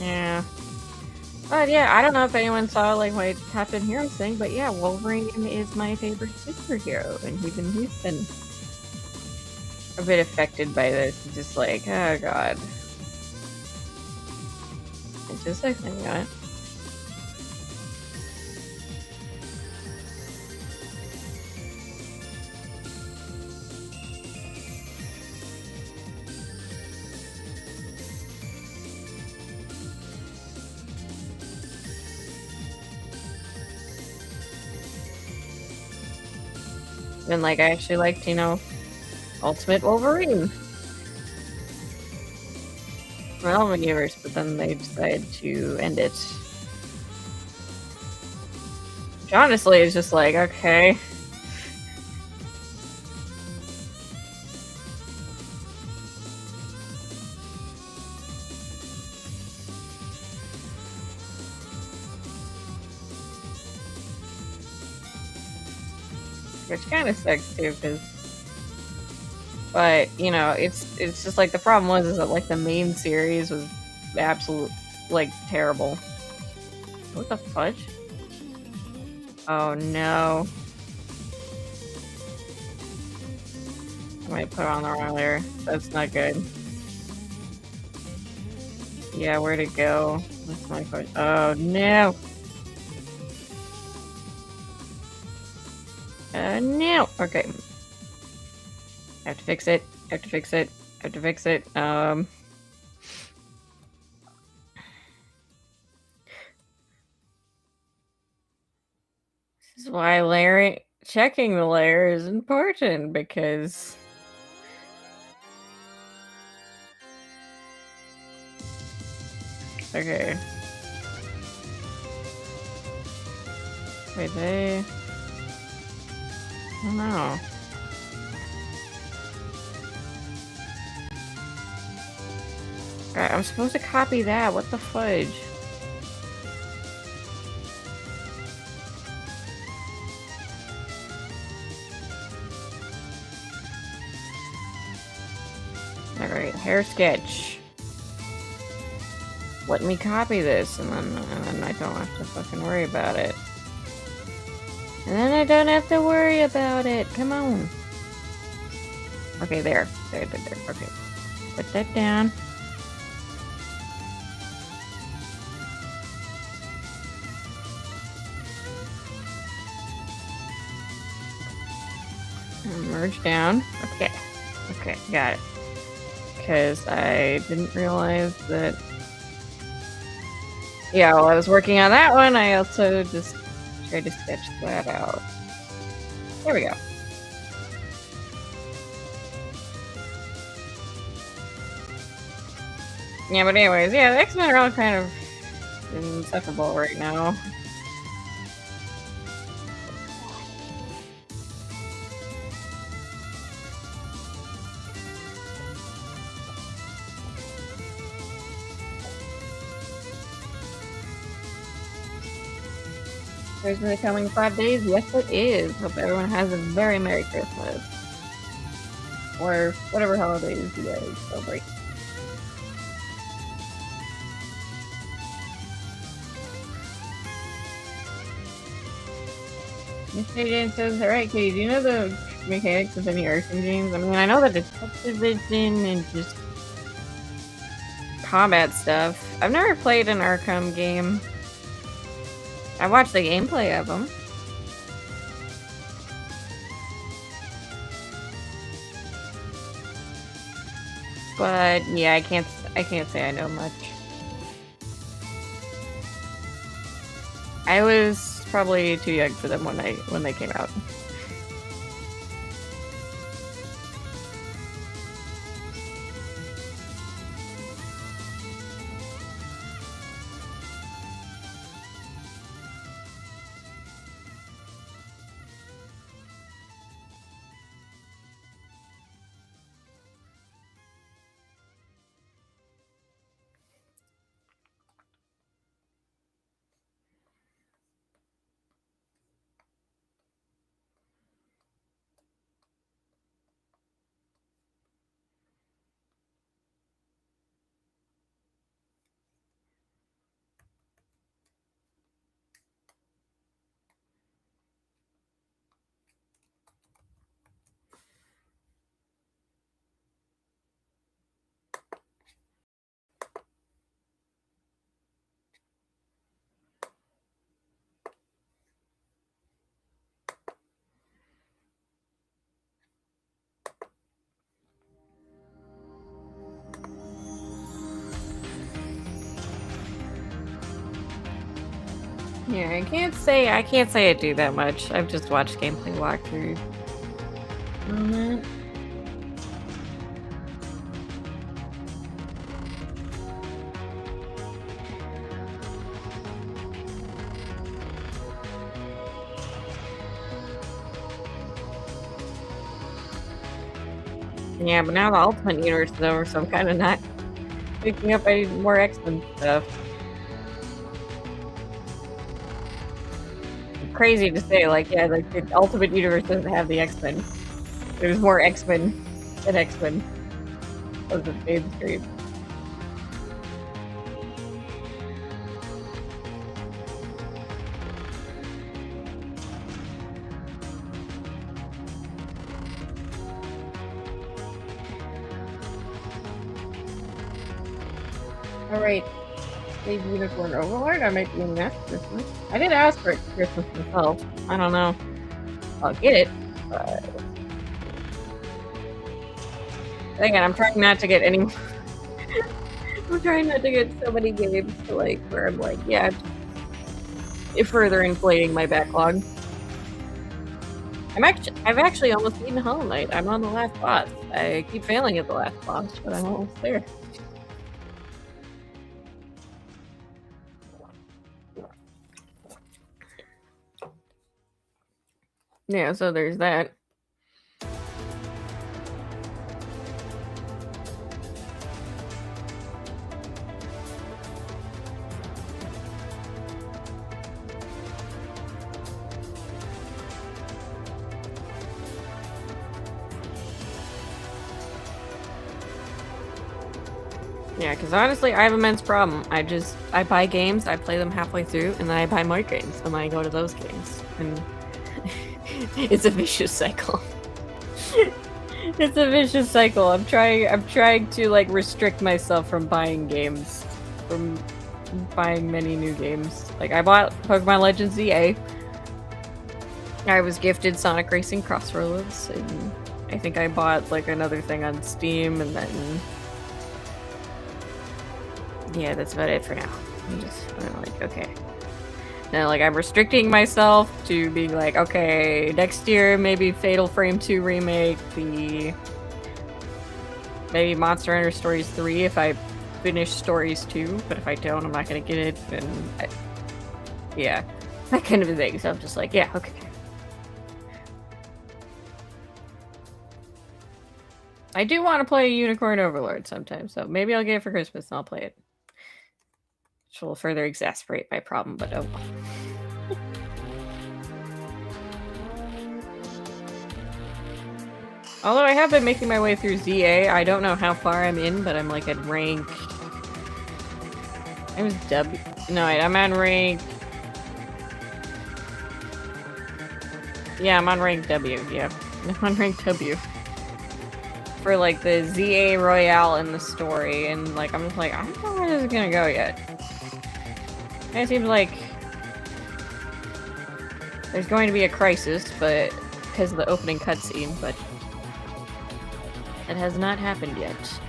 Yeah. But yeah, I don't know if anyone saw like my Top 10 Heroes thing, but yeah, Wolverine is my favorite superhero, and even he's been a bit affected by this. It's just like, oh god. It's just like, hang on. And like, I actually liked, you know, Ultimate Wolverine. Marvel Universe, but then they decided to end it. Which honestly is just like, okay. Which kind of sucks too, because, but you know, it's just like the problem is that like the main series was absolute like terrible. What the fudge? Oh no! I might put on the wrong layer. That's not good. Yeah, where'd it go? That's my question. Oh no! No. Okay. I have to fix it. I have to fix it. I have to fix it. This is why checking the layer is important, because okay. Wait, I don't know. Alright, I'm supposed to copy that. What the fudge? Alright, hair sketch. Let me copy this, and then I don't have to fucking worry about it. And then I don't have to worry about it. Come on. Okay, there. There. Okay. Put that down. Merge down. Okay. Okay, got it. Because I didn't realize that... Yeah, while I was working on that one, I also just tried to sketch that out. There we go. Yeah, but anyways, yeah, the X-Men are all kind of insufferable right now. Christmas coming in 5 days? Yes, it is. Hope everyone has a very Merry Christmas. Or whatever holidays you guys celebrate. Miss Jaden says, alright, Katie, do you know the mechanics of any Arkham games? I mean, I know the detective vision and just combat stuff. I've never played an Arkham game. I watched the gameplay of them. But yeah, I can't say I know much. I was probably too young for them when they came out. Yeah, I can't say I do that much. I've just watched gameplay walkthroughs. Yeah, but now the Ultimate Universe is over, so I'm kind of not picking up any more X-Men stuff. Crazy to say, like, yeah, like the Ultimate Universe doesn't have the X-Men. There's more X-Men than X-Men of the mainstream. Alright. Save Unicorn Overlord? I might be in that Christmas. I did ask for it for Christmas myself. I don't know. I'll get it. But again, I'm trying not to get any. I'm trying not to get so many games to like where I'm like, yeah, if further inflating my backlog. I've actually almost beaten Hollow Knight. I'm on the last boss. I keep failing at the last boss, but I'm almost there. Yeah, so there's that. Yeah, because honestly, I have an immense problem. I buy games, I play them halfway through, and then I buy more games, and then I go to those games. And it's a vicious cycle. It's a vicious cycle. I'm trying to like restrict myself from buying games. From buying many new games. Like I bought Pokemon Legends ZA. I was gifted Sonic Racing Crossroads, and I think I bought like another thing on Steam, and then yeah, that's about it for now. I'm like, okay. Now, like, I'm restricting myself to being like, okay, next year, maybe Fatal Frame 2 remake, maybe Monster Hunter Stories 3 if I finish Stories 2, but if I don't, I'm not gonna get it, and yeah, that kind of a thing, so I'm just like, yeah, okay. I do want to play Unicorn Overlord sometime, so maybe I'll get it for Christmas and I'll play it. Which will further exacerbate my problem, but oh. Although I have been making my way through ZA, I don't know how far I'm in, but I'm like at rank... I was W... No, wait, I'm on rank... Yeah, I'm on rank W, yeah. I'm on rank W. For like the ZA Royale in the story, and like I'm just like, I don't know where this is gonna go yet. It seems like there's going to be a crisis, but because of the opening cutscene, but it has not happened yet.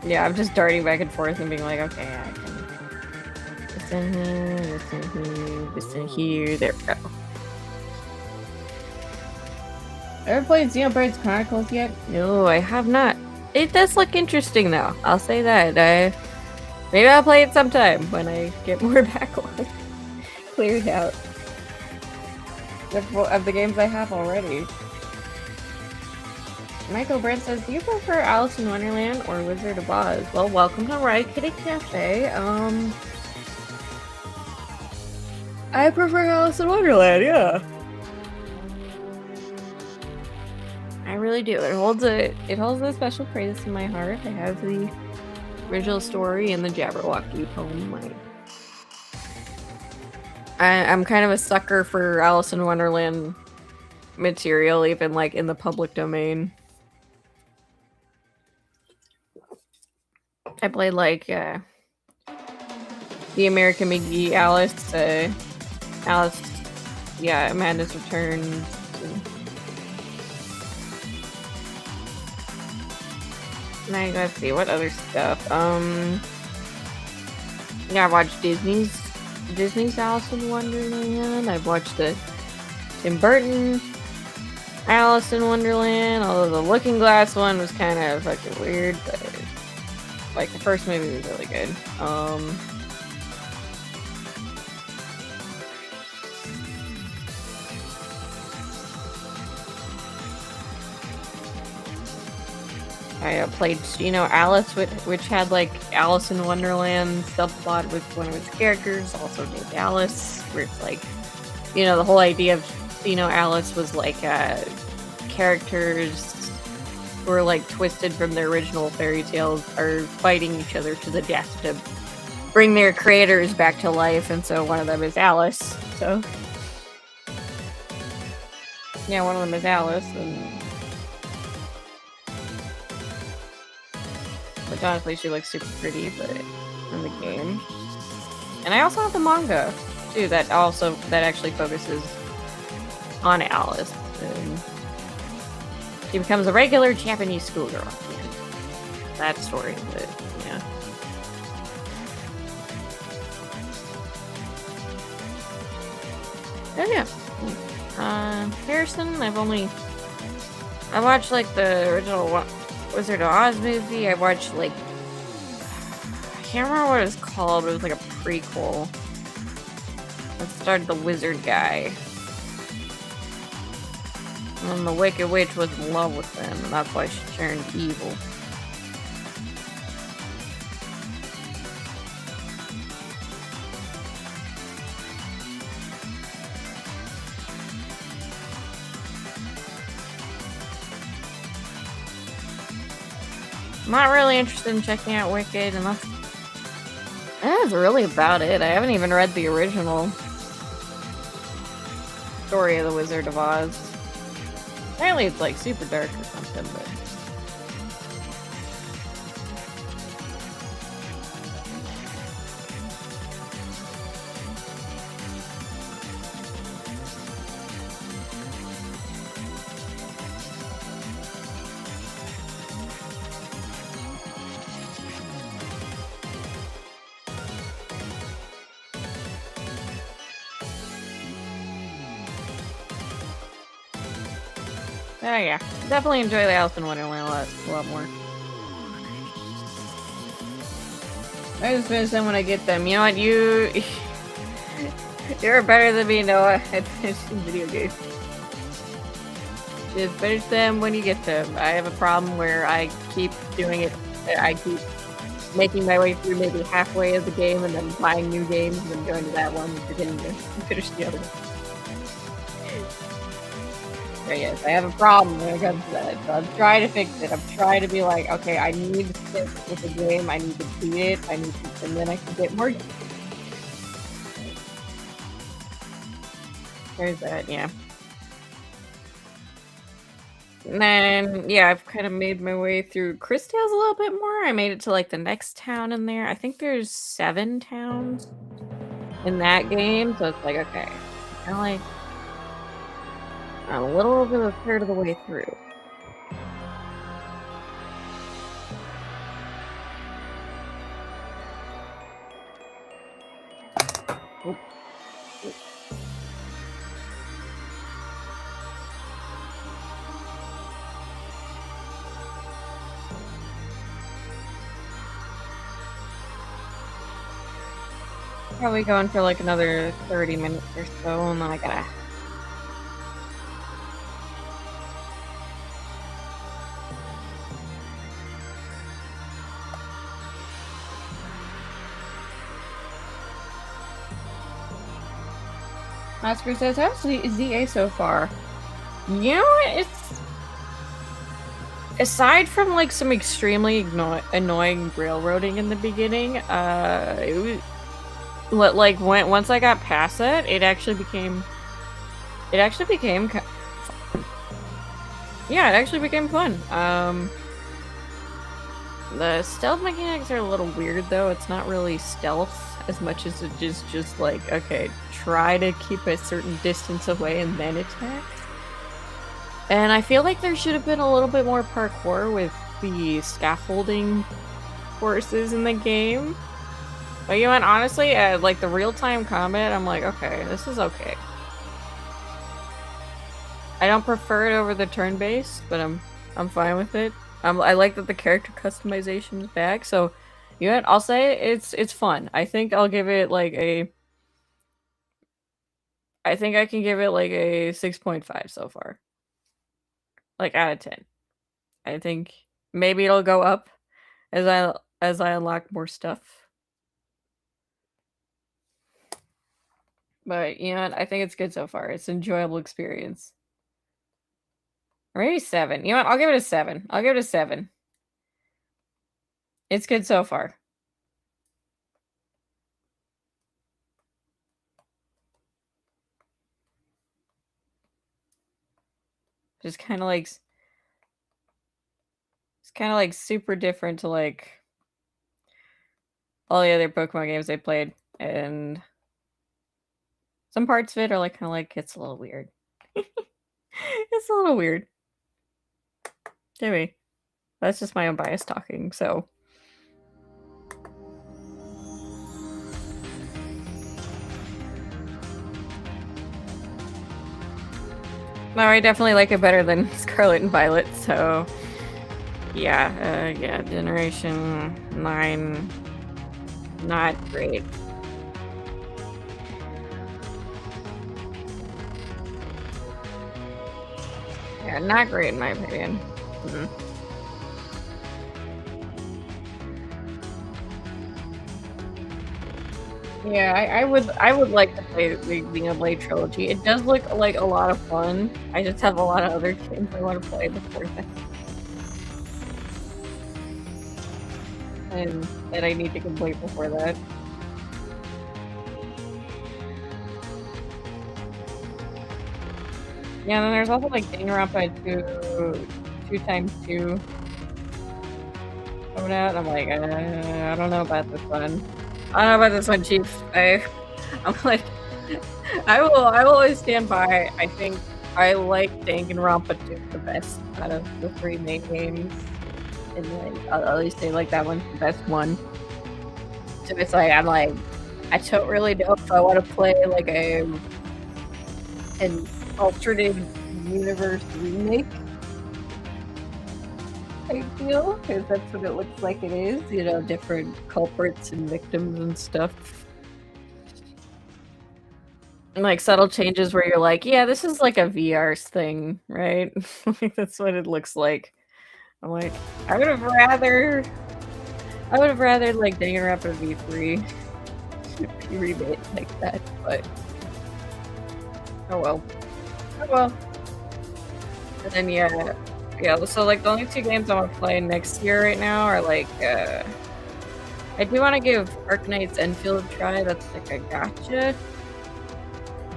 Yeah, I'm just darting back and forth and being like, okay, I can... This in here, this in here, this in here, there we go. Ever played Xenoblade Chronicles yet? No, I have not. It does look interesting though, I'll say that. Maybe I'll play it sometime when I get more backlog cleared out of the games I have already. Michael Brent says, do you prefer Alice in Wonderland or Wizard of Oz? Well, welcome to Riot Kitty Cafe. I prefer Alice in Wonderland, yeah. I really do. It holds a special place in my heart. I have the original story and the Jabberwocky poem. I'm kind of a sucker for Alice in Wonderland material, even like in the public domain. I played like the American McGee Alice, yeah, Amanda's Return. Now let's see what other stuff. Yeah, I watched Disney's Alice in Wonderland. I've watched the Tim Burton Alice in Wonderland, although the Looking Glass one was kind of fucking weird, but like the first movie was really good. I played, Alice, which had like Alice in Wonderland subplot with one of its characters, also named Alice, where it's like, the whole idea of, Alice was like characters who were like twisted from their original fairy tales are fighting each other to the death to bring their creators back to life, and so one of them is Alice. So, yeah, one of them is Alice, which honestly, she looks super pretty, but in the game. And I also have the manga, too, that actually focuses on Alice. And she becomes a regular Japanese schoolgirl. That story, but yeah. Oh yeah. Harrison, I watched like the original Wizard of Oz movie. I watched like, I can't remember what it was called, but it was like a prequel that started the wizard guy. And the Wicked Witch was in love with him, and that's why she turned evil. I'm not really interested in checking out Wicked, and that's really about it. I haven't even read the original story of the Wizard of Oz. Apparently it's like super dark or something, but... Oh yeah, definitely enjoy the Alice in Wonderland a lot more. I just finish them when I get them. You know what, you're better than me, Noah, at finishing video games. Just finish them when you get them. I have a problem where I keep doing it. I keep making my way through maybe halfway of the game and then buying new games and then going to that one and forgetting to finish the other one. But yes, I have a problem when it comes to that. So I'm trying to fix it. I'm trying to be like, okay, I need to stick with the game. I need to beat it. And then I can get more games. There's that, yeah. And then, yeah, I've kind of made my way through Crystales a little bit more. I made it to like the next town in there. I think there's 7 towns in that game. So it's like, okay, kind of like I'm a little over a third of the way through. Oh. Probably going for like another 30 minutes or so, and then I gotta Oscar says, how's ZA so far? You know what? It's... Aside from, like, some extremely annoying railroading in the beginning, it was... Like, once I got past that, it actually became... It actually became fun. Yeah, it actually became fun. The stealth mechanics are a little weird, though. It's not really stealth as much as it is just like, okay, try to keep a certain distance away and then attack. And I feel like there should have been a little bit more parkour with the scaffolding courses in the game. But you know what, honestly, like the real-time combat, I'm like, okay, this is okay. I don't prefer it over the turn-based, but I'm fine with it. I like that the character customization is back, so you know what, I'll say it's fun. I think I'll give it like a... I think I can give it like a 6.5 so far. Like out of 10. I think maybe it'll go up as I unlock more stuff. But you know what, I think it's good so far. It's an enjoyable experience. Or maybe 7. You know what, I'll give it a 7. I'll give it a 7. It's good so far. Just kind of like... It's kind of like super different to like all the other Pokemon games I played, and some parts of it are like kind of like, it's a little weird. It's a little weird. Anyway, that's just my own bias talking, so. No, I definitely like it better than Scarlet and Violet, so yeah, yeah, Generation 9, not great. Yeah, not great in my opinion. Yeah, I would like to play the Xenoblade trilogy. It does look like a lot of fun. I just have a lot of other games I want to play before that. And that I need to complete before that. Yeah, and then there's also like Danganronpa 2x2 coming out. I'm like, I don't know about this one. I don't know about this one, Chief. I'm like, I will always stand by. I think I like Danganronpa 2 the best out of the 3 main games. And like, I'll at least say like that one's the best one. So it's like, I'm like, I don't really know if I want to play like an alternate universe remake. I feel, because that's what it looks like it is, you know, different culprits and victims and stuff. And like subtle changes where you're like, yeah, this is like a VR thing, right? Like that's what it looks like. I'm like, I would have rather like Danganronpa V3 be remade like that, but oh well. Oh well. And then yeah, so like the only 2 games I want to play next year right now are like I do want to give Arcanite's Enfield a try, that's like a gotcha.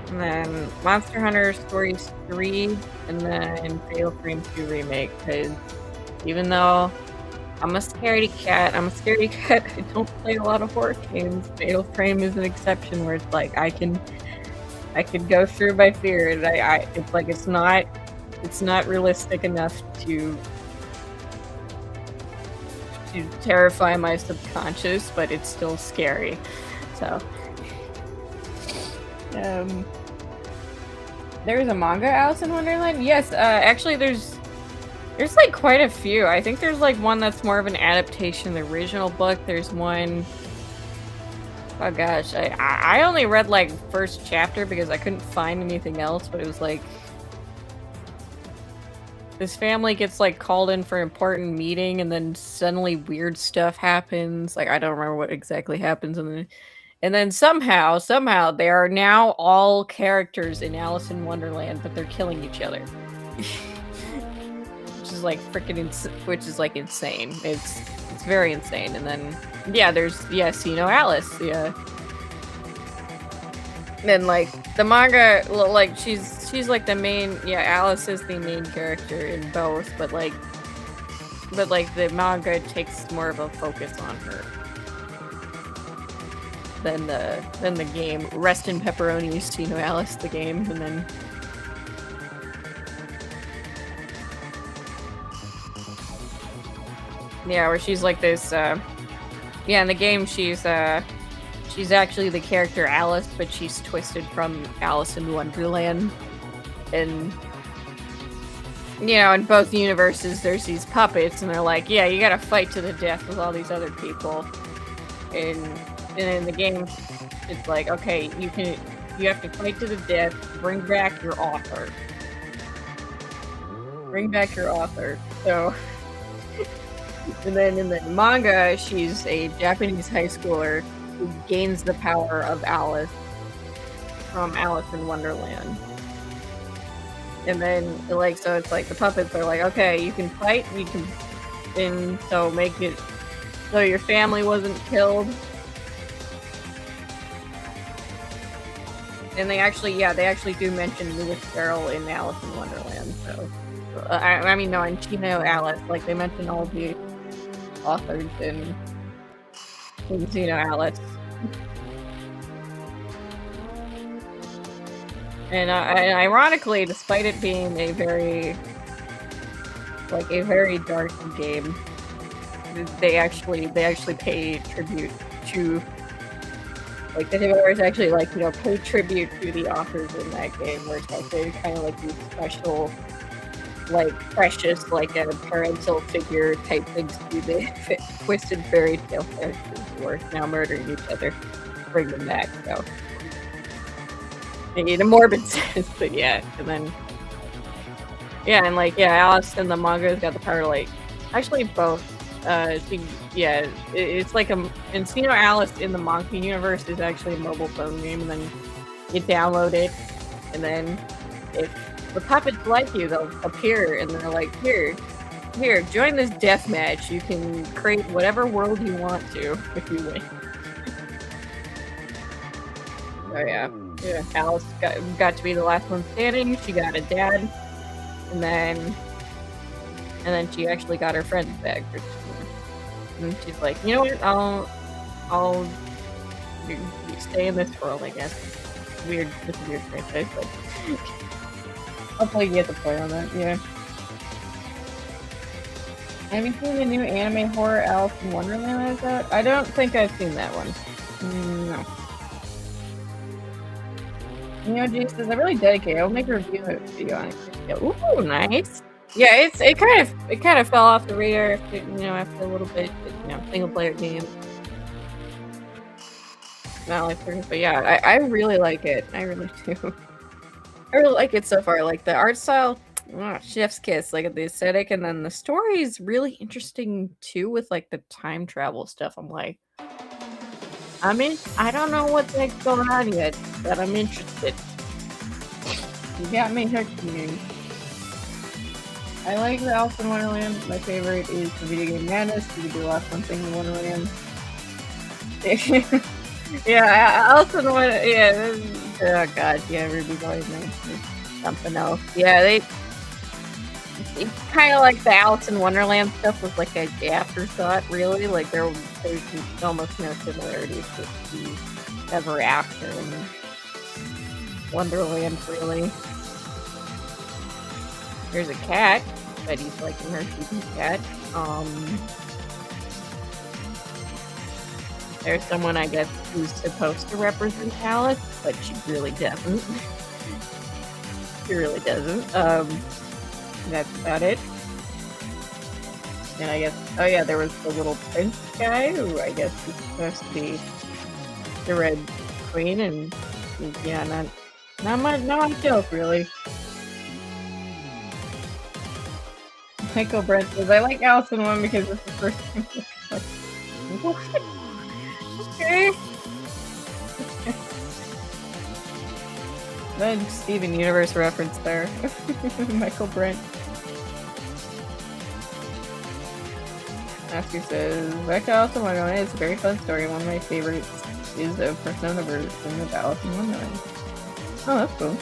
And then Monster Hunter Stories 3, and then Fatal Frame 2 Remake, because even though I'm a scaredy cat, I don't play a lot of horror games. Fatal Frame is an exception where it's like I can go through my fear, and it's like it's not realistic enough to terrify my subconscious, but it's still scary. So there's a manga Alice in Wonderland? Yes, actually there's like quite a few. I think there's like one that's more of an adaptation of the original book. There's one... Oh gosh, I only read like first chapter because I couldn't find anything else, but it was like this family gets like called in for an important meeting and then suddenly weird stuff happens. Like I don't remember what exactly happens, and then And then somehow they are now all characters in Alice in Wonderland, but they're killing each other. Which is like freaking insane. It's very insane. And then there's See No Alice, then like the manga, like she's like the main, Alice is the main character in both, but like the manga takes more of a focus on her than the game. Rest in Pepperoni, See No Alice, the game, and then where she's like this, in the game she's actually the character Alice, but she's twisted from Alice in Wonderland. And in both universes there's these puppets, and they're like, you gotta fight to the death with all these other people. And in the game it's like, okay, you have to fight to the death, bring back your author. So and then in the manga, she's a Japanese high schooler who gains the power of Alice from Alice in Wonderland. And then, so it's like the puppets are like, okay, you can fight, and so make it so your family wasn't killed. And they actually do mention Lewis Carroll in Alice in Wonderland. So, in Chino Alice, like they mention all the authors in Alice. And ironically, despite it being a very dark game, they actually pay tribute to, like, the developers actually pay tribute to the authors in that game, where it's like they're kind of like these special, like precious, like a parental figure type things to the twisted fairy tale characters who are now murdering each other, bring them back. So in a morbid sense, but and then Alice in the manga has got the power to actually both. It's like and See No Alice in the manga universe is actually a mobile phone game, and then you download it, and then if the puppets like you, they'll appear, and they're like, here, join this death match. You can create whatever world you want to if you win. So Alice got to be the last one standing. She got a dad, and then she actually got her friends back. And she's like, you know what? I'll stay in this world, I guess. It's a weird franchise, but hopefully you get the point on that. Have you seen the new anime horror Alice in Wonderland is out? I don't think I've seen that one. No. G says, I really dedicate. I'll make a review video on it. Ooh, nice. Yeah, it kind of fell off the radar after a little bit. Single player game. Not like first, but I really like it. I really do. I really like it so far. Like the art style, chef's kiss. Like the aesthetic, and then the story is really interesting too, with like the time travel stuff. I'm like, I don't know what the heck's going on yet, but I'm interested. You got me hooked, man. I like the Alice in Wonderland. My favorite is the video game Madness. You can do something in Wonderland. Alice in Wonderland. Oh god, Ruby's always nice. Something else. It's kind of like the Alice in Wonderland stuff was like an afterthought, really. Like there's almost no similarities with the Ever After in Wonderland, really. There's a cat, but he's like in her keeping cat. There's someone, I guess, who's supposed to represent Alice, but she really doesn't. She really doesn't. That's about it. And I guess, there was the little prince guy, who I guess is supposed to be the Red Queen, and not much else, really. Michael Brent says, I like Alice in One because it's the first time. What? Okay. Then Steven Universe reference there. Michael Brent. Askew says, Becca also Wonderland is a very fun story. One of my favorites is a Persona version of Alice in Wonderland. Oh, that's cool.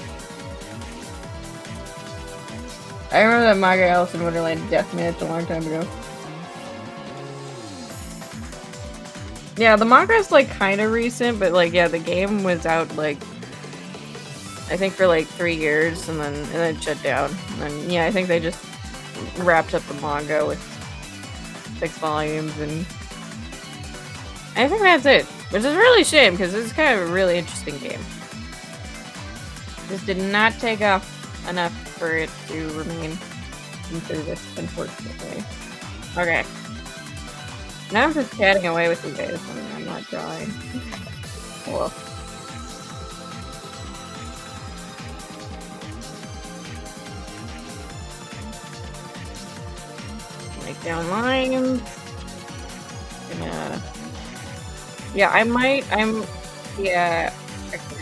I remember that manga Alice in Wonderland death match a long time ago. Yeah, the manga is like kind of recent, but like yeah, the game was out like I think for like 3 years and then shut down. And then yeah, I think they just wrapped up the manga with 6 volumes and I think that's it. Which is really a shame because this is kind of a really interesting game. Just did not take off enough for it to remain in service, unfortunately. Okay. Now I'm just chatting away with you guys when I'm not drawing. Cool. Make down lines. Gonna... Yeah, yeah,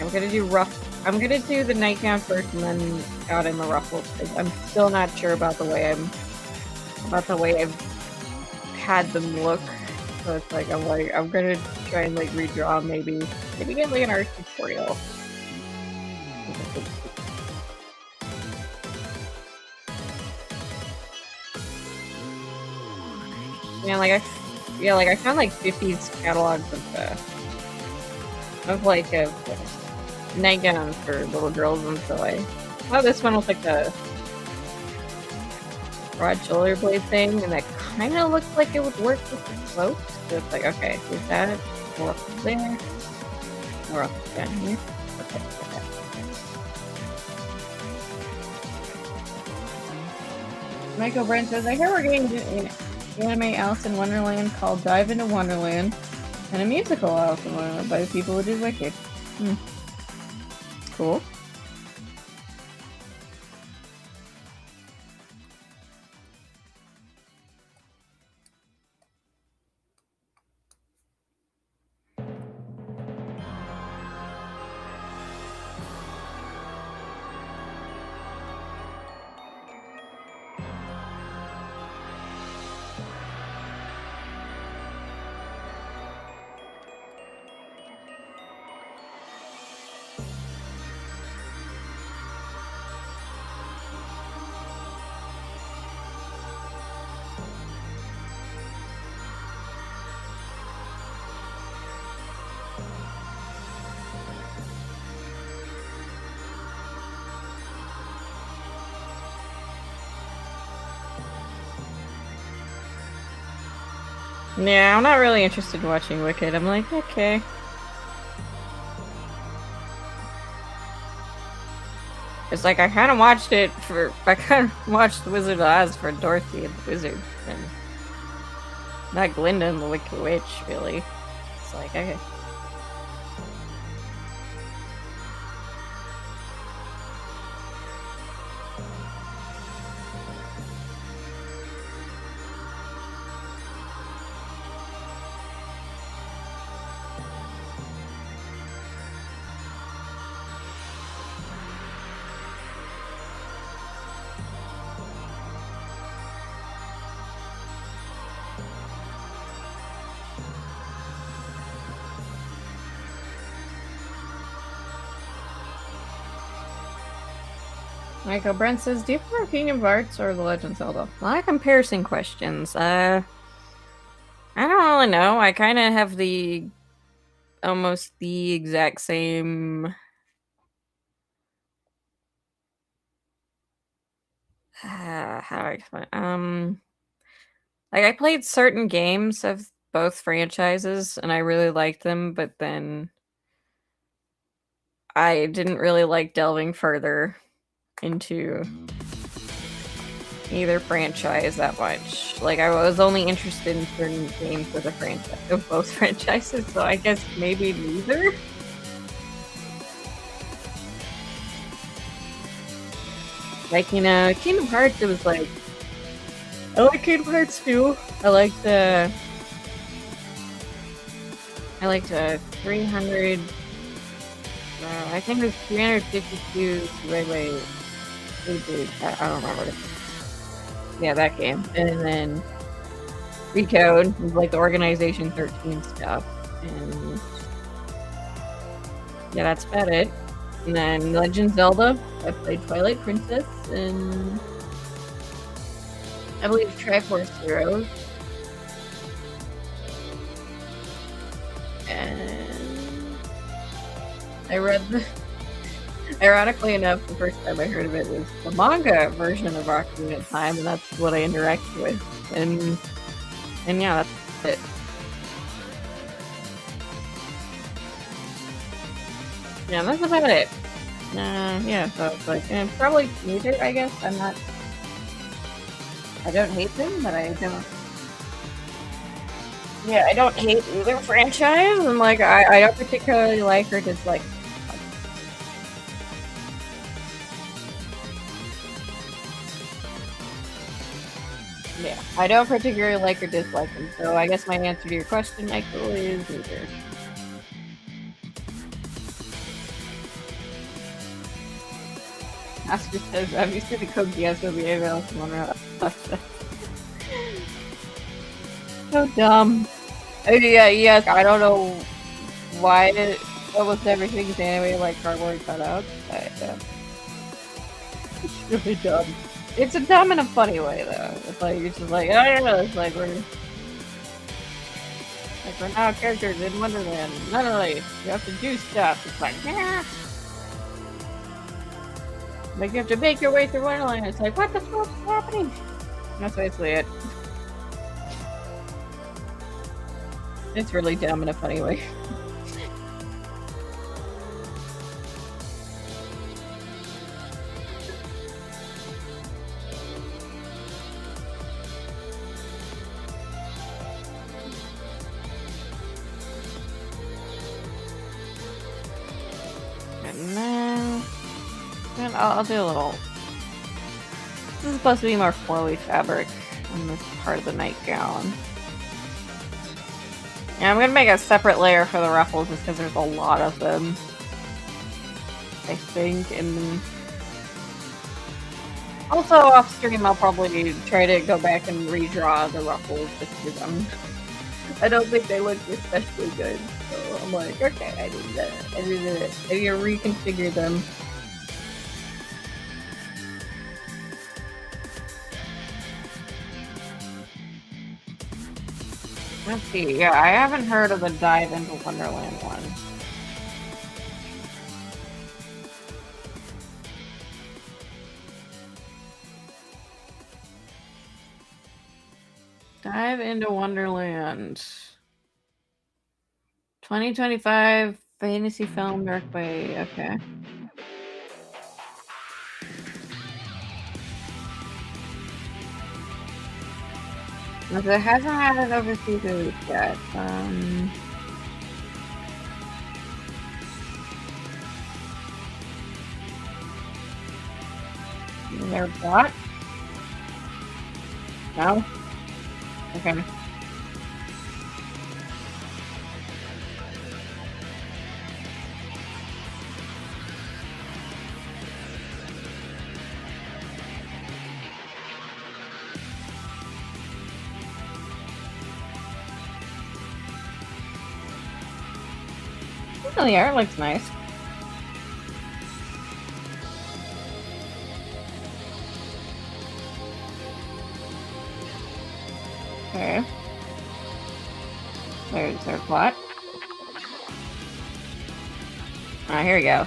I'm gonna do rough. I'm gonna do the nightgown first and then add in the ruffles. I'm still not sure about the way I've had them look. So it's like I'm gonna try and like redraw maybe get like an art tutorial. I found like 50s catalogs of nightgowns for little girls, and so I thought this one was like a broad shoulder blade thing, and that kind of looked like it would work with the slopes. So it's like, okay, do that, more up there, more up down here. Okay, Michael Brent says, I hear we're getting an anime Alice in Wonderland called Dive into Wonderland, and a musical Alice in Wonderland by the people who did Wicked. Cool. Yeah, I'm not really interested in watching Wicked. I'm like, okay. It's like I kind of watched The Wizard of Oz for Dorothy and the Wizard, and not Glinda and the Wicked Witch, really. It's like, okay. Michael Brent says, do you prefer Kingdom Hearts or The Legend of Zelda? A lot of comparison questions. I don't really know. I kind of have almost the exact same... how do I explain? Like, I played certain games of both franchises, and I really liked them, but then I didn't really like delving further into either franchise that much. Like, I was only interested in certain games of both franchises, so I guess maybe neither. Like, you know, Kingdom Hearts, it was like, I like Kingdom Hearts too. I liked 300 I think it was 352. Wait. I don't remember. Yeah, that game. And then Recode was like the Organization 13 stuff. And yeah, that's about it. And then Legend Zelda, I played Twilight Princess, and I believe Triforce Heroes. And I read the... Ironically enough, the first time I heard of it was the manga version of Ocarina of Time, and that's what I interacted with. And yeah, that's it. Yeah, that's about it. Yeah, so it's like, probably neither, I guess. I don't hate them, but I don't. Yeah, I don't hate either franchise, and like, I don't particularly like or dislike. Yeah, I don't particularly like or dislike them, so I guess my answer to your question, Michael, is neither. Oscar says, have you seen the code Geasso behavior? So dumb. Yes, I don't know why almost everything's animated like cardboard cutouts. It's really dumb. It's a dumb in a funny way, though. It's like, it's just like, I don't know, it's like we're now characters in Wonderland. Not only you have to do stuff, it's like, yeah. Like, you have to make your way through Wonderland. It's like, what the fuck is happening? That's basically it. It's really dumb in a funny way. And I'll do a little. This is supposed to be more flowy fabric on this part of the nightgown. And I'm gonna make a separate layer for the ruffles just because there's a lot of them, I think. And also off stream, I'll probably try to go back and redraw the ruffles just because I don't think they look especially good. So I'm like, okay, I need to reconfigure them. Let's see. Yeah, I haven't heard of the Dive into Wonderland one. Dive into Wonderland. 2025 fantasy film directed by... Okay. It hasn't had an overseas release yet. They're bought? No? Okay. Oh, the art looks nice. Okay. There's our plot. Here we go.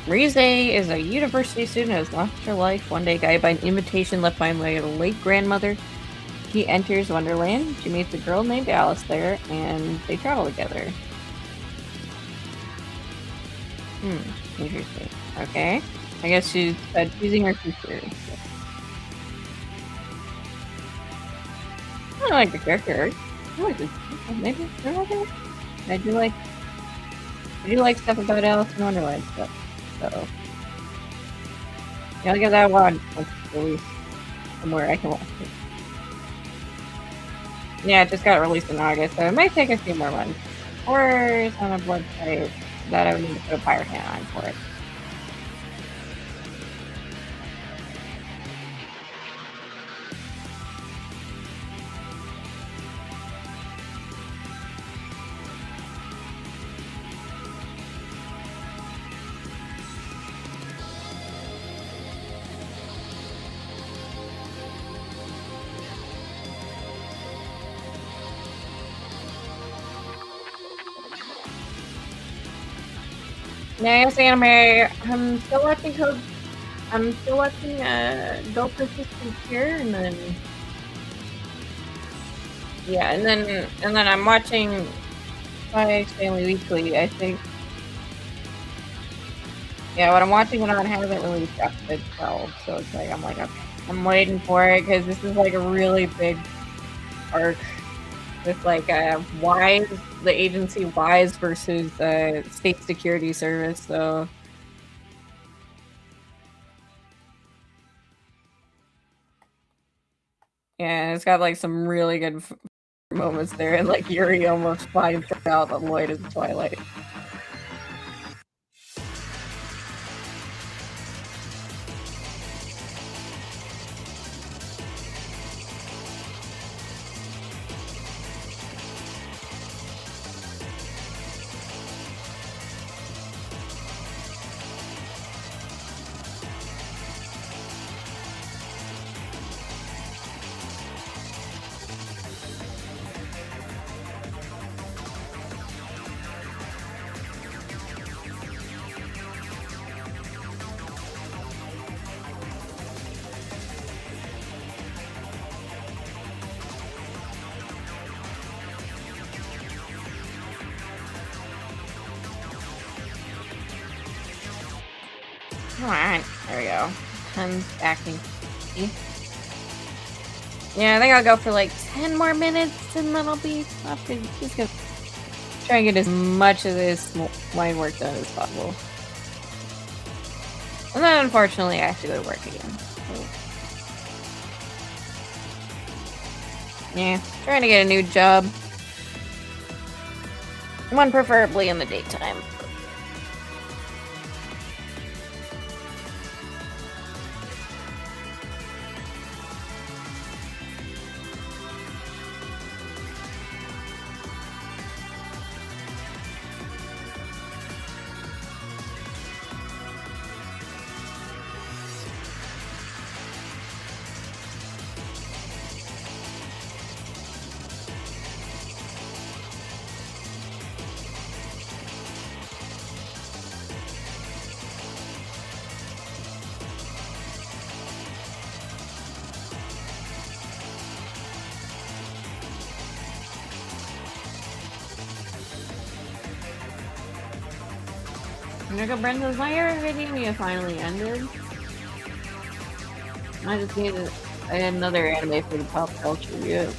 Rize is a university student who has lost her life one day, guided by an invitation left by a late grandmother. She enters Wonderland. She meets a girl named Alice there, and they travel together. Interesting. Okay. I guess she's choosing her future. I don't like the character. I like this. Maybe I do like stuff about Alice in Wonderland stuff. So gotta get that one released somewhere I can watch it. Yeah, it just got released in August, so it might take a few more months. Or it's on a website. that I would need to put a pirate hat on for it. Nice anime. I'm still watching Go Persistent Cure, and then yeah, and then I'm watching Spy X Family Weekly, I think. Yeah, what I'm watching it on hasn't released episode 12, so it's like I'm like, okay, I'm waiting for it because this is like a really big arc with like Wise, the agency Wise versus State Security Service. So yeah, it's got like some really good moments there, and like Yuri almost finds out that Lloyd is Twilight. Alright, there we go. I'm backing. Yeah, I think I'll go for like 10 more minutes and then I'll be off. Just gonna try and get as much of this line work done as possible. And then unfortunately I have to go to work again. So. Yeah, trying to get a new job. One preferably in the daytime. Brenda's my Academia finally ended. I just needed another anime for the pop culture review.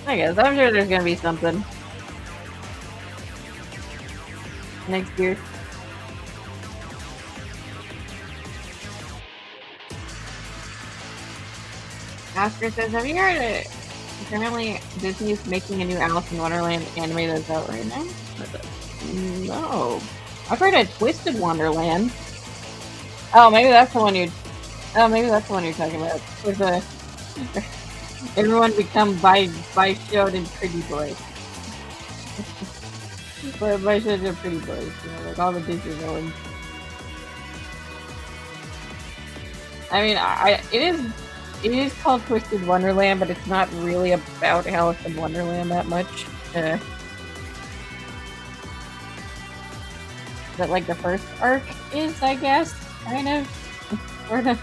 I guess I'm sure there's gonna be something next year. Oscar says, "Have you heard it? Apparently, Disney's making a new Alice in Wonderland anime that's out right now." No. I've heard of Twisted Wonderland. Oh, maybe that's the one you're talking about. Where everyone become by-showed and pretty boys. By-showed and pretty boys, you know, like all the Disney villains. I mean, it is called Twisted Wonderland, but it's not really about Alice in Wonderland that much. That like the first arc is, I guess, kind of, sort of.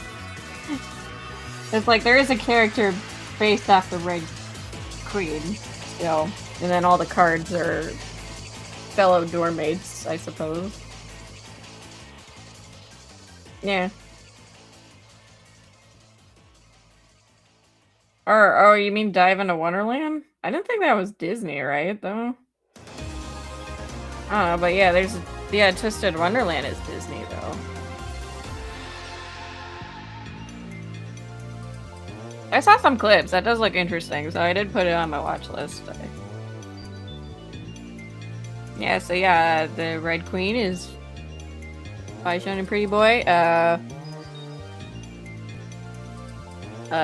It's like there is a character based off the Red Queen, still, and then all the cards are fellow doormates, I suppose. Yeah. Oh, you mean Dive into Wonderland? I didn't think that was Disney, right? Though. I don't know, but yeah, Twisted Wonderland is Disney, though. I saw some clips. That does look interesting, so I did put it on my watch list. Yeah, so yeah, the Red Queen is by Shonen Pretty Boy.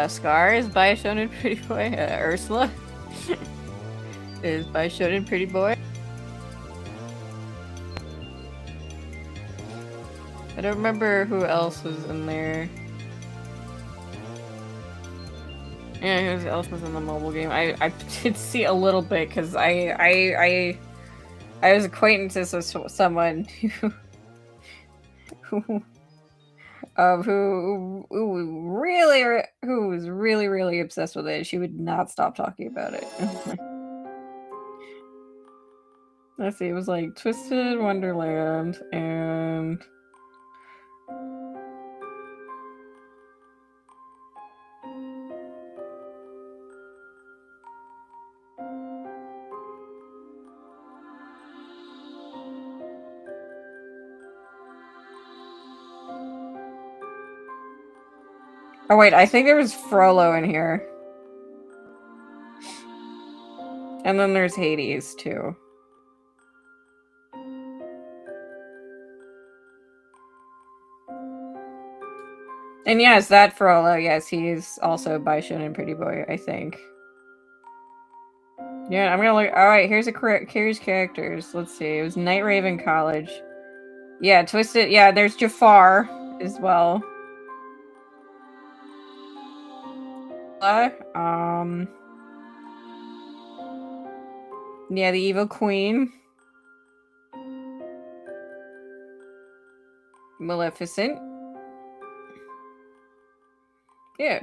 Scar is by Shonen Pretty Boy. Ursula is by Shonen Pretty Boy. I don't remember who else was in there. Yeah, who else was in the mobile game? I did see a little bit because I was acquaintances with someone who who was really obsessed with it. She would not stop talking about it. Let's see, it was like Twisted Wonderland and oh wait, I think there was Frollo in here. And then there's Hades too. And yes, that Frollo, yes, he's also by Shonen Pretty Boy, I think. Yeah, I'm gonna look. Alright, here's characters. Let's see. It was Night Raven College. Yeah, Twisted. Yeah, there's Jafar as well. Yeah, the Evil Queen. Maleficent. Yeah.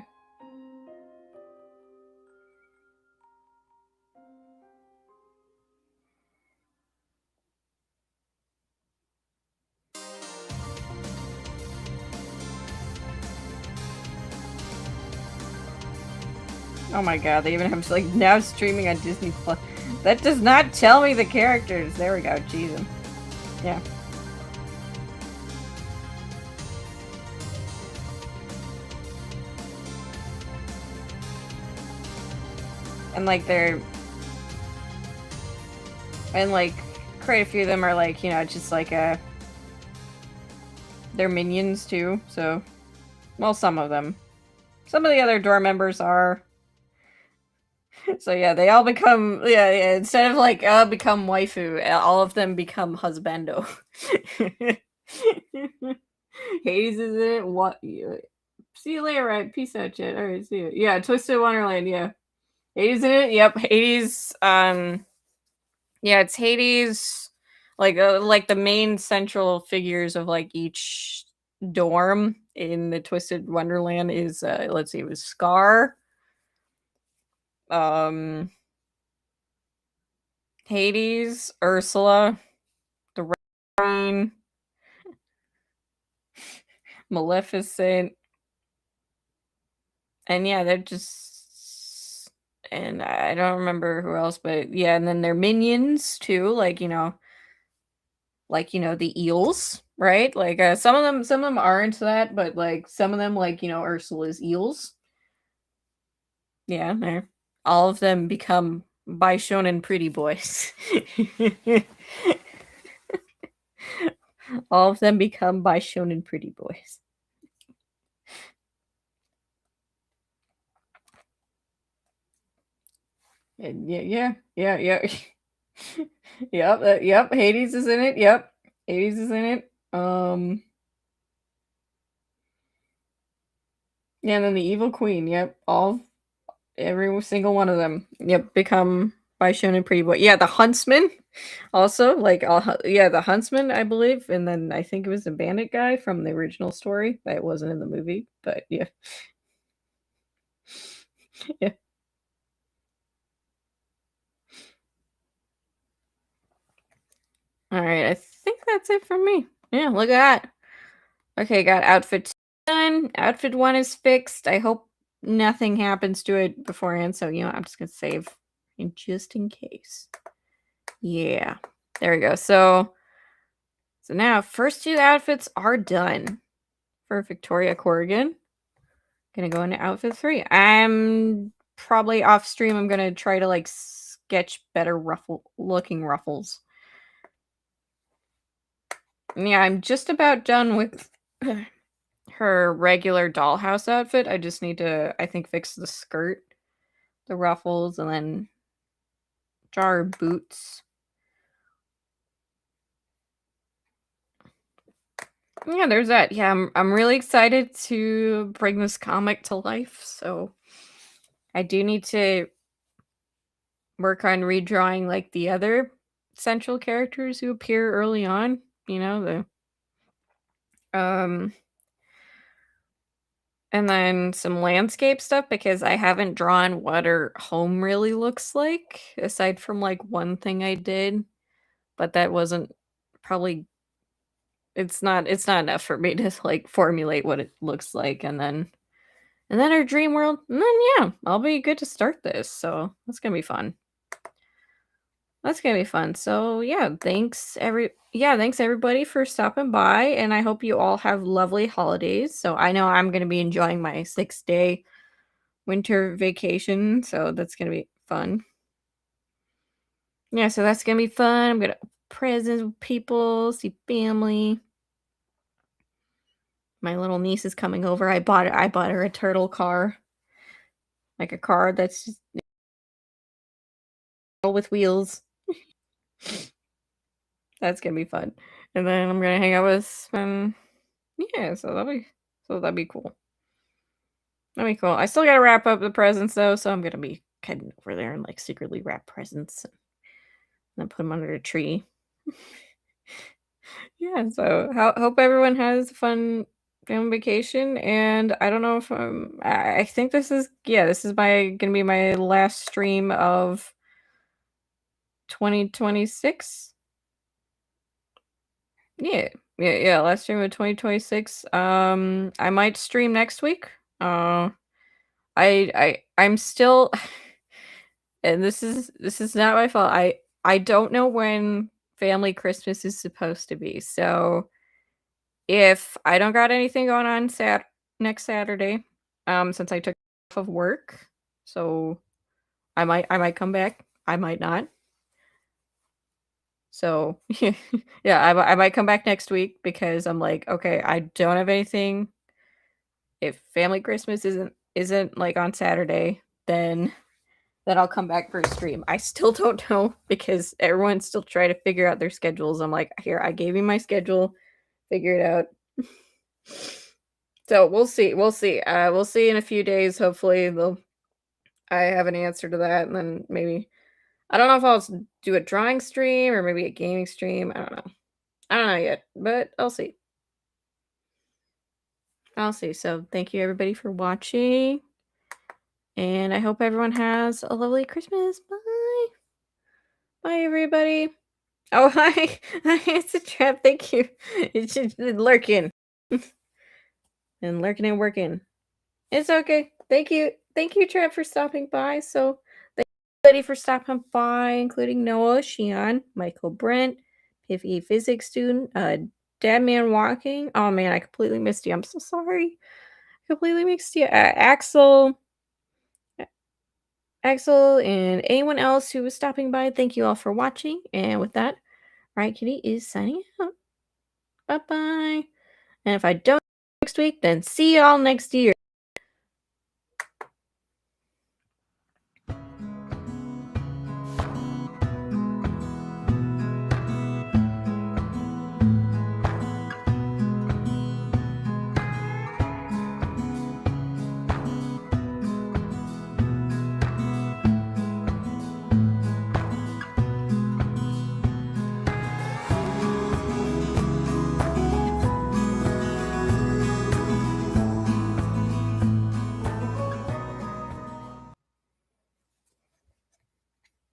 Oh my god, they even have like now streaming on Disney Plus. That does not tell me the characters. There we go. Jesus. Yeah. And like they're and like quite a few of them are like, you know, just like they're minions too, so well, some of them. Some of the other door members are. So yeah, they all become yeah, instead of like become waifu, all of them become husbando. Hades is in it. What? See you later, right? Peace out, chat. All right, see you. Yeah, Twisted Wonderland. Yeah, Hades in it. Yep, Hades. Yeah, it's Hades. Like the main central figures of like each dorm in the Twisted Wonderland is let's see, it was Scar. Hades, Ursula, the Red Queen, Maleficent, and yeah, they're just, and I don't remember who else, but yeah, and then they're minions too, like the eels, right? Like some of them are into that, but like some of them, like Ursula's eels. Yeah, they're all of them become by shonen pretty boys. All of them become by shonen pretty boys. And yeah. Yep. Hades is in it. Yep, Hades is in it. Yeah, and then the Evil Queen. Yep, every single one of them. Yep, become by shonen pretty boy. Yeah, the Huntsman. Also, like, yeah, the Huntsman, I believe, and then I think it was the Bandit guy from the original story that wasn't in the movie, but yeah, yeah. All right, I think that's it for me. Yeah, look at that. Okay, got outfit done. Outfit 1 is fixed. I hope nothing happens to it beforehand, so I'm just gonna save just in case. Yeah, there we go. So now first 2 outfits are done for Victoria Corrigan. Gonna go into outfit 3. I'm probably off stream. I'm gonna try to like sketch better looking ruffles. Yeah, I'm just about done with her regular dollhouse outfit. I just need to, I think, fix the skirt, the ruffles, and then draw her boots. Yeah, there's that. Yeah, I'm really excited to bring this comic to life. So I do need to work on redrawing like the other central characters who appear early on. You know, the and then some landscape stuff because I haven't drawn what her home really looks like, aside from like one thing I did, but that wasn't probably it's not enough for me to like formulate what it looks like and then our dream world, and then yeah, I'll be good to start this. So that's gonna be fun. That's gonna be fun. So thanks everybody for stopping by, and I hope you all have lovely holidays. So I know I'm gonna be enjoying my 6-day winter vacation, so that's gonna be fun. Yeah, so that's gonna be fun. I'm gonna presents with people, see family. My little niece is coming over. I bought her a turtle car, like a car that's just with wheels. That's gonna be fun. And then I'm gonna hang out with yeah, so that'd be cool. That'd be cool. I still gotta wrap up the presents though, so I'm gonna be heading over there and like secretly wrap presents and then put them under a tree. Yeah, so hope everyone has a fun family vacation, and I don't know if I think this is my gonna be my last stream of 2026. Yeah, last stream of 2026. I might stream next week. I'm still and this is not my fault. I don't know when family Christmas is supposed to be. So if I don't got anything going on next Saturday, since I took off of work, so I might come back. I might not. So yeah, I might come back next week because I'm like, okay, I don't have anything. If family Christmas isn't like on Saturday, then I'll come back for a stream. I still don't know because everyone's still trying to figure out their schedules. I'm like, here, I gave you my schedule, figure it out. So we'll see. We'll see. We'll see in a few days. Hopefully, I have an answer to that, and then maybe I don't know if I'll do a drawing stream or maybe a gaming stream. I don't know. I don't know yet, but I'll see. I'll see. So thank you everybody for watching, and I hope everyone has a lovely Christmas. Bye. Bye, everybody. Oh, hi. Hi, it's a trap. Thank you. It's just lurking. And lurking and working. It's okay. Thank you. Thank you, Trap, for stopping by. So, thank you, everybody, for stopping by, including Noah, Shion, Michael Brent, Piffy Physics student, Dead Man Walking. Oh, man, I completely missed you. I'm so sorry. Completely missed you. Axel, and anyone else who was stopping by, thank you all for watching. And with that, Riot Kitty is signing out. Bye-bye. And if I don't next week, then see y'all next year.